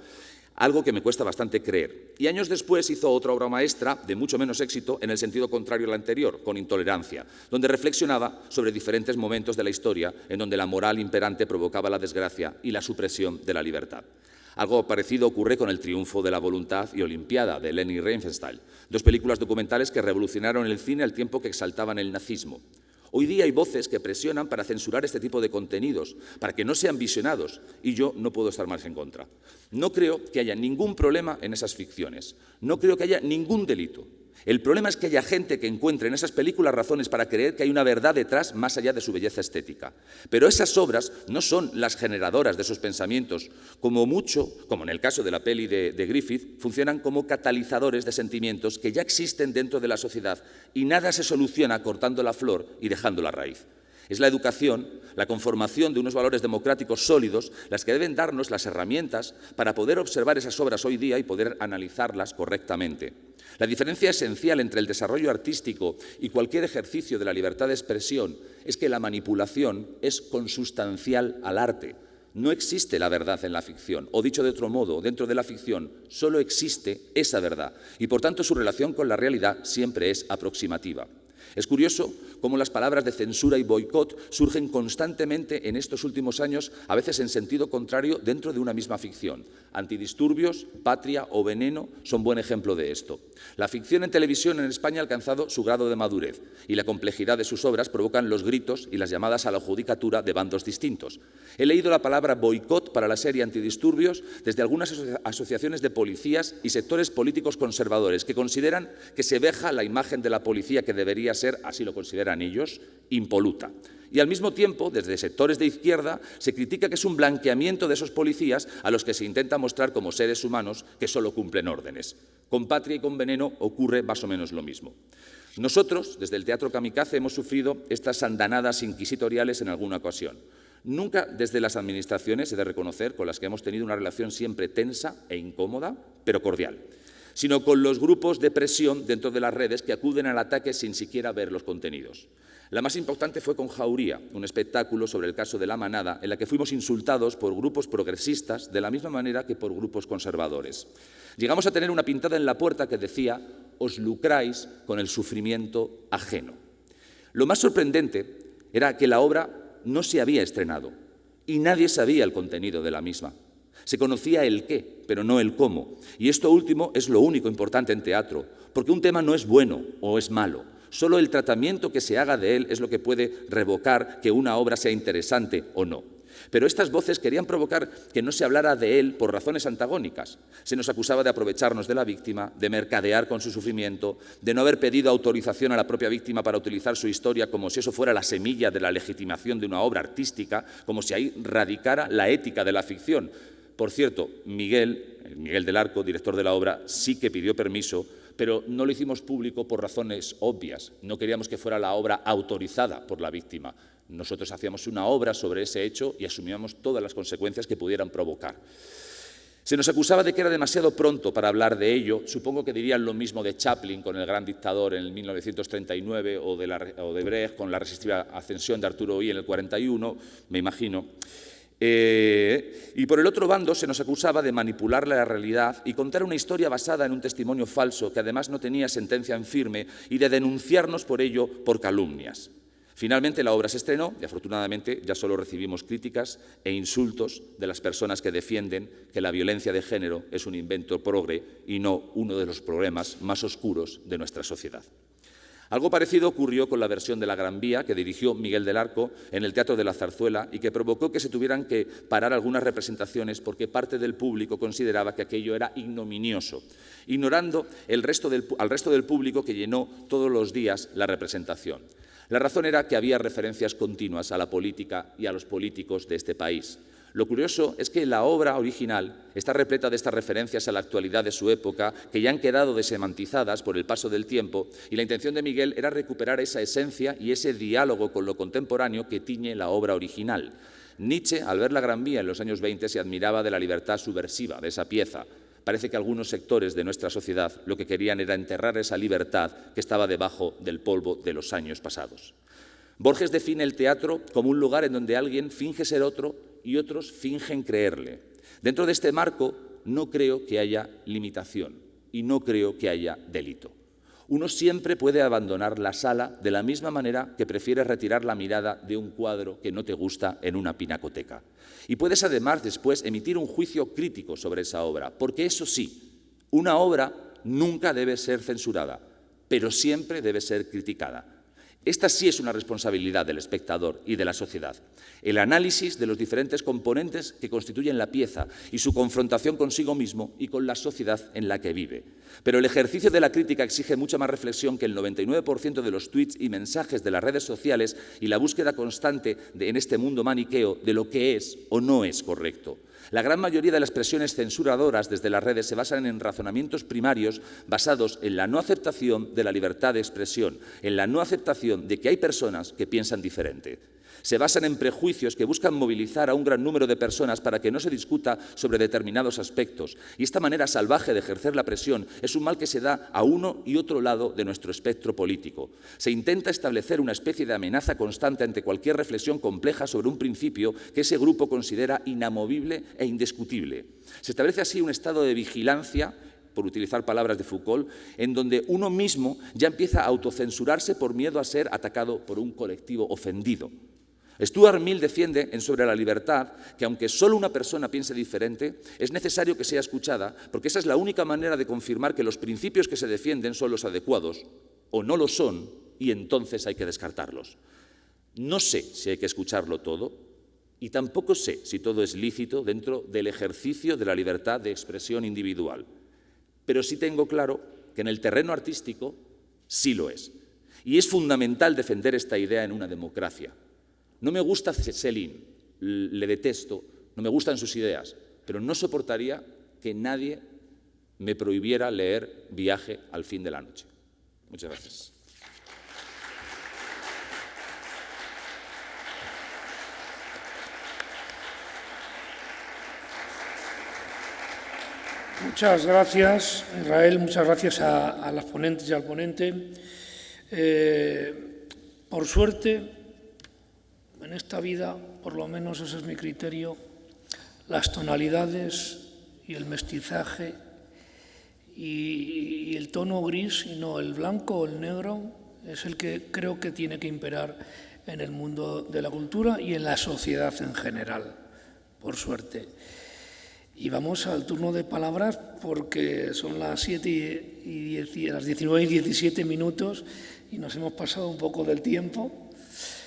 algo que me cuesta bastante creer. Y años después hizo otra obra maestra, de mucho menos éxito, en el sentido contrario a la anterior, con Intolerancia, donde reflexionaba sobre diferentes momentos de la historia en donde la moral imperante provocaba la desgracia y la supresión de la libertad. Algo parecido ocurre con El triunfo de la voluntad y Olimpiada, de Leni Riefenstahl, dos películas documentales que revolucionaron el cine al tiempo que exaltaban el nazismo. Hoy día hay voces que presionan para censurar este tipo de contenidos, para que no sean visionados, y yo no puedo estar más en contra. No creo que haya ningún problema en esas ficciones, no creo que haya ningún delito. El problema es que haya gente que encuentre en esas películas razones para creer que hay una verdad detrás más allá de su belleza estética. Pero esas obras no son las generadoras de esos pensamientos. Como mucho, como en el caso de la peli de Griffith, funcionan como catalizadores de sentimientos que ya existen dentro de la sociedad y nada se soluciona cortando la flor y dejando la raíz. Es la educación, la conformación de unos valores democráticos sólidos, las que deben darnos las herramientas para poder observar esas obras hoy día y poder analizarlas correctamente. La diferencia esencial entre el desarrollo artístico y cualquier ejercicio de la libertad de expresión es que la manipulación es consustancial al arte. No existe la verdad en la ficción, o dicho de otro modo, dentro de la ficción solo existe esa verdad y por tanto su relación con la realidad siempre es aproximativa. Es curioso cómo las palabras de censura y boicot surgen constantemente en estos últimos años, a veces en sentido contrario, dentro de una misma ficción. Antidisturbios, Patria o Veneno son buen ejemplo de esto. La ficción en televisión en España ha alcanzado su grado de madurez y la complejidad de sus obras provocan los gritos y las llamadas a la judicatura de bandos distintos. He leído la palabra boicot para la serie Antidisturbios desde algunas asociaciones de policías y sectores políticos conservadores que consideran que se veja la imagen de la policía que debería ser, así lo consideran ellos, impoluta. Y al mismo tiempo, desde sectores de izquierda, se critica que es un blanqueamiento de esos policías a los que se intenta mostrar como seres humanos que solo cumplen órdenes. Con Patria y con Veneno ocurre más o menos lo mismo. Nosotros, desde el Teatro Kamikaze, hemos sufrido estas andanadas inquisitoriales en alguna ocasión. Nunca desde las administraciones, he de reconocer, con las que hemos tenido una relación siempre tensa e incómoda, pero cordial, sino con los grupos de presión dentro de las redes que acuden al ataque sin siquiera ver los contenidos. La más importante fue con Jauría, un espectáculo sobre el caso de La Manada, en la que fuimos insultados por grupos progresistas de la misma manera que por grupos conservadores. Llegamos a tener una pintada en la puerta que decía: «Os lucráis con el sufrimiento ajeno». Lo más sorprendente era que la obra no se había estrenado y nadie sabía el contenido de la misma. Se conocía el qué, pero no el cómo. Y esto último es lo único importante en teatro, porque un tema no es bueno o es malo. Solo el tratamiento que se haga de él es lo que puede revocar que una obra sea interesante o no. Pero estas voces querían provocar que no se hablara de él por razones antagónicas. Se nos acusaba de aprovecharnos de la víctima, de mercadear con su sufrimiento, de no haber pedido autorización a la propia víctima para utilizar su historia como si eso fuera la semilla de la legitimación de una obra artística, como si ahí radicara la ética de la ficción. Por cierto, Miguel del Arco, director de la obra, sí que pidió permiso, pero no lo hicimos público por razones obvias. No queríamos que fuera la obra autorizada por la víctima. Nosotros hacíamos una obra sobre ese hecho y asumíamos todas las consecuencias que pudieran provocar. Se nos acusaba de que era demasiado pronto para hablar de ello. Supongo que dirían lo mismo de Chaplin con El gran dictador en el 1939 o de Brecht con La resistiva ascensión de Arturo Ui en el 41, me imagino. Y por el otro bando se nos acusaba de manipular la realidad y contar una historia basada en un testimonio falso que además no tenía sentencia en firme y de denunciarnos por ello por calumnias. Finalmente la obra se estrenó y afortunadamente ya solo recibimos críticas e insultos de las personas que defienden que la violencia de género es un invento progre y no uno de los problemas más oscuros de nuestra sociedad. Algo parecido ocurrió con la versión de La Gran Vía que dirigió Miguel del Arco en el Teatro de la Zarzuela y que provocó que se tuvieran que parar algunas representaciones porque parte del público consideraba que aquello era ignominioso, ignorando al resto del público que llenó todos los días la representación. La razón era que había referencias continuas a la política y a los políticos de este país. Lo curioso es que la obra original está repleta de estas referencias a la actualidad de su época, que ya han quedado desemantizadas por el paso del tiempo, y la intención de Miguel era recuperar esa esencia y ese diálogo con lo contemporáneo que tiñe la obra original. Nietzsche, al ver la Gran Vía en los años 20, se admiraba de la libertad subversiva de esa pieza. Parece que algunos sectores de nuestra sociedad lo que querían era enterrar esa libertad que estaba debajo del polvo de los años pasados. Borges define el teatro como un lugar en donde alguien finge ser otro y otros fingen creerle. Dentro de este marco no creo que haya limitación y no creo que haya delito. Uno siempre puede abandonar la sala de la misma manera que prefieres retirar la mirada de un cuadro que no te gusta en una pinacoteca. Y puedes además después emitir un juicio crítico sobre esa obra, porque eso sí, una obra nunca debe ser censurada, pero siempre debe ser criticada. Esta sí es una responsabilidad del espectador y de la sociedad. El análisis de los diferentes componentes que constituyen la pieza y su confrontación consigo mismo y con la sociedad en la que vive. Pero el ejercicio de la crítica exige mucha más reflexión que el 99% de los tweets y mensajes de las redes sociales y la búsqueda constante en este mundo maniqueo de lo que es o no es correcto. La gran mayoría de las presiones censuradoras desde las redes se basan en razonamientos primarios basados en la no aceptación de la libertad de expresión, en la no aceptación de que hay personas que piensan diferente. Se basan en prejuicios que buscan movilizar a un gran número de personas para que no se discuta sobre determinados aspectos. Y esta manera salvaje de ejercer la presión es un mal que se da a uno y otro lado de nuestro espectro político. Se intenta establecer una especie de amenaza constante ante cualquier reflexión compleja sobre un principio que ese grupo considera inamovible e indiscutible. Se establece así un estado de vigilancia, por utilizar palabras de Foucault, en donde uno mismo ya empieza a autocensurarse por miedo a ser atacado por un colectivo ofendido. Stuart Mill defiende en Sobre la libertad que aunque solo una persona piense diferente, es necesario que sea escuchada, porque esa es la única manera de confirmar que los principios que se defienden son los adecuados, o no lo son, y entonces hay que descartarlos. No sé si hay que escucharlo todo, y tampoco sé si todo es lícito dentro del ejercicio de la libertad de expresión individual. Pero sí tengo claro que en el terreno artístico sí lo es. Y es fundamental defender esta idea en una democracia. No me gusta Céline, le detesto, no me gustan sus ideas, pero no soportaría que nadie me prohibiera leer Viaje al fin de la noche. Muchas gracias.
Muchas gracias, Israel, muchas gracias a las ponentes y al ponente. Por suerte, en esta vida, por lo menos ese es mi criterio, las tonalidades y el mestizaje y el tono gris, y no el blanco o el negro, es el que creo que tiene que imperar en el mundo de la cultura y en la sociedad en general, por suerte. Y vamos al turno de palabras porque son las 19 y 17 minutos y nos hemos pasado un poco del tiempo.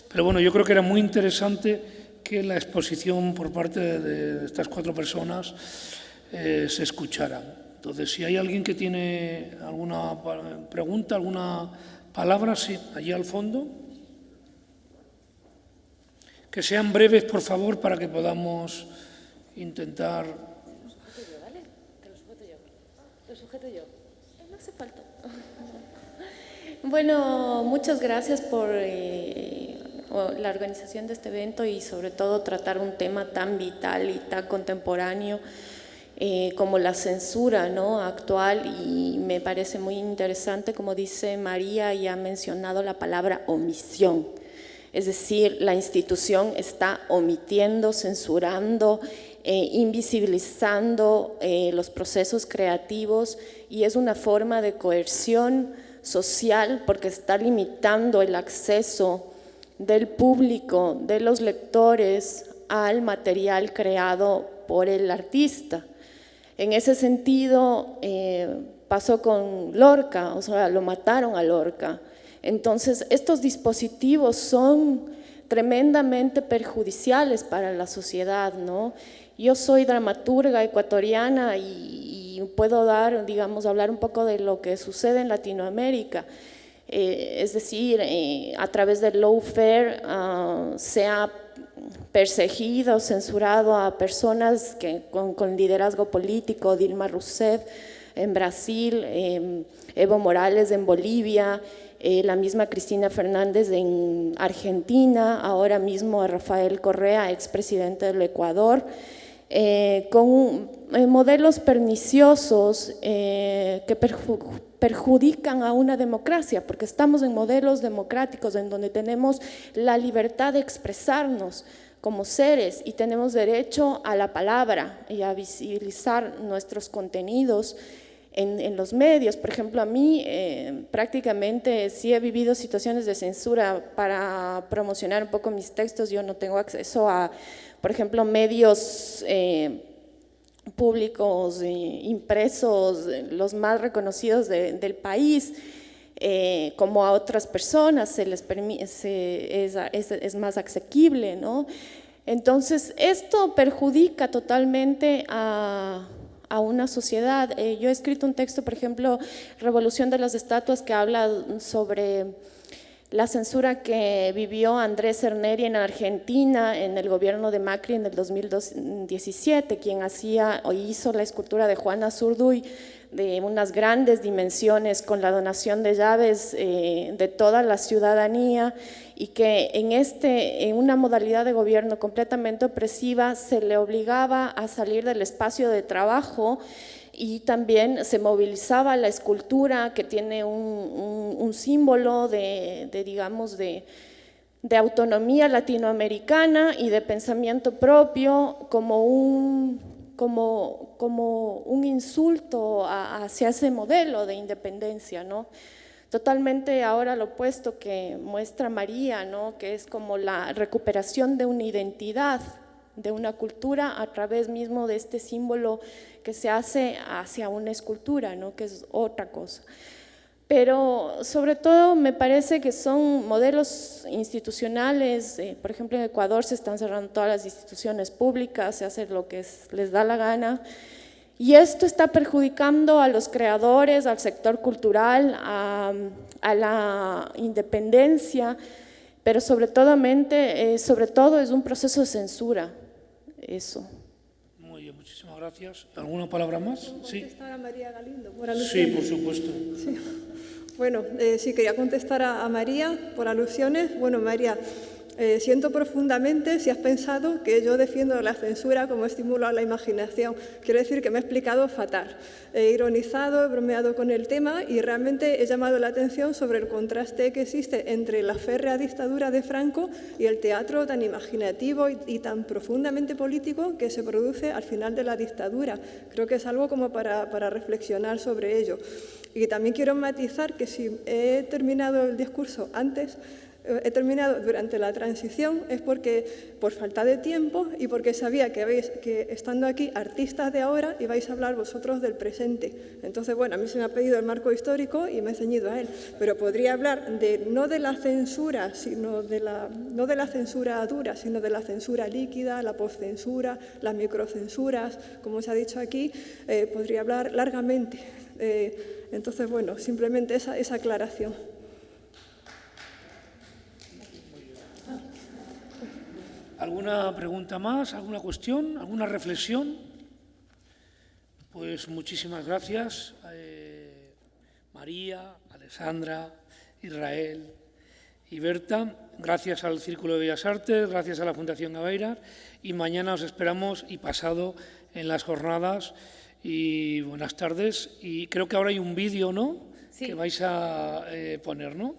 Pero bueno, yo creo que era muy interesante que la exposición por parte de estas cuatro personas se escuchara. Entonces, si hay alguien que tiene alguna pregunta, alguna palabra, sí, allí al fondo. Que sean breves, por favor, para que podamos intentar...
No hace falta. Bueno, muchas gracias por la organización de este evento y sobre todo tratar un tema tan vital y tan contemporáneo como la censura, ¿no?, actual, y me parece muy interesante, como dice María, y ha mencionado la palabra omisión. Es decir, la institución está omitiendo, censurando, invisibilizando los procesos creativos, y es una forma de coerción social porque está limitando el acceso del público, de los lectores, al material creado por el artista. En ese sentido, pasó con Lorca, o sea, lo mataron a Lorca. Entonces, estos dispositivos son tremendamente perjudiciales para la sociedad, ¿no? Yo soy dramaturga ecuatoriana y puedo dar, digamos, hablar un poco de lo que sucede en Latinoamérica. Es decir, a través del lawfare se ha perseguido, censurado a personas con liderazgo político, Dilma Rousseff en Brasil, Evo Morales en Bolivia, la misma Cristina Fernández en Argentina, ahora mismo a Rafael Correa, expresidente del Ecuador, con modelos perniciosos que perjudican a una democracia, porque estamos en modelos democráticos en donde tenemos la libertad de expresarnos como seres y tenemos derecho a la palabra y a visibilizar nuestros contenidos en los medios. Por ejemplo, a mí prácticamente sí he vivido situaciones de censura para promocionar un poco mis textos. Yo no tengo acceso a, por ejemplo, medios públicos impresos, los más reconocidos del país, como a otras personas se les es más asequible, ¿no? Entonces, esto perjudica totalmente a una sociedad. Yo he escrito un texto, por ejemplo, Revolución de las Estatuas, que habla sobre la censura que vivió Andrés Cerneri en Argentina en el gobierno de Macri en el 2017, quien hacía o hizo la escultura de Juana Zurduy de unas grandes dimensiones con la donación de llaves de toda la ciudadanía, y que en una modalidad de gobierno completamente opresiva se le obligaba a salir del espacio de trabajo y también se movilizaba la escultura, que tiene un símbolo digamos, de autonomía latinoamericana y de pensamiento propio, como un insulto hacia ese modelo de independencia, ¿no? Totalmente ahora lo opuesto que muestra María, ¿no? Que es como la recuperación de una identidad, de una cultura a través mismo de este símbolo que se hace hacia una escultura, ¿no? Que es otra cosa. Pero sobre todo me parece que son modelos institucionales. Por ejemplo, en Ecuador se están cerrando todas las instituciones públicas, se hace lo que les da la gana, y esto está perjudicando a los creadores, al sector cultural, a la independencia, pero sobre todo es un proceso de censura, eso.
Muy bien, muchísimas gracias. ¿Alguna palabra más?
Sí. ¿Contestar a María Galindo por
Sí,
alusiones?
por supuesto.
Sí. Bueno, sí, quería contestar a María por alusiones. Bueno, María, siento profundamente si has pensado que yo defiendo la censura como estímulo a la imaginación. Quiero decir que me he explicado fatal. He ironizado, he bromeado con el tema y realmente he llamado la atención sobre el contraste que existe entre la férrea dictadura de Franco y el teatro tan imaginativo y tan profundamente político que se produce al final de la dictadura. Creo que es algo como para reflexionar sobre ello. Y también quiero matizar que si he terminado el discurso antes, he terminado durante la transición, es porque por falta de tiempo y porque sabía que estando aquí artistas de ahora ibais a hablar vosotros del presente. Entonces, bueno, a mí se me ha pedido el marco histórico y me he ceñido a él, pero podría hablar no de la censura, no de la censura dura, sino de la censura líquida, la postcensura, las microcensuras, como se ha dicho aquí, podría hablar largamente. Entonces, bueno, simplemente esa aclaración.
¿Alguna pregunta más? ¿Alguna cuestión? ¿Alguna reflexión? Pues muchísimas gracias, María, Alessandra, Israel y Berta. Gracias al Círculo de Bellas Artes, gracias a la Fundación Gabeiras, y mañana os esperamos y pasado en las jornadas. Y buenas tardes. Y creo que ahora hay un vídeo, ¿no? Sí. Que vais a poner, ¿no?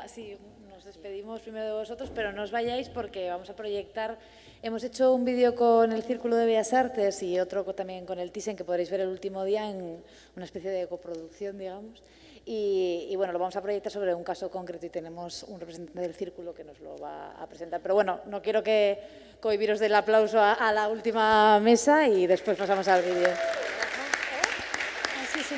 Sí, nos despedimos primero de vosotros, pero no os vayáis porque vamos a proyectar. Hemos hecho un vídeo con el Círculo de Bellas Artes y otro también con el Thyssen, que podréis ver el último día en una especie de coproducción, digamos. Y bueno, lo vamos a proyectar sobre un caso concreto y tenemos un representante del Círculo que nos lo va a presentar. Pero bueno, no quiero que cohibiros del aplauso a la última mesa y después pasamos al vídeo. Sí.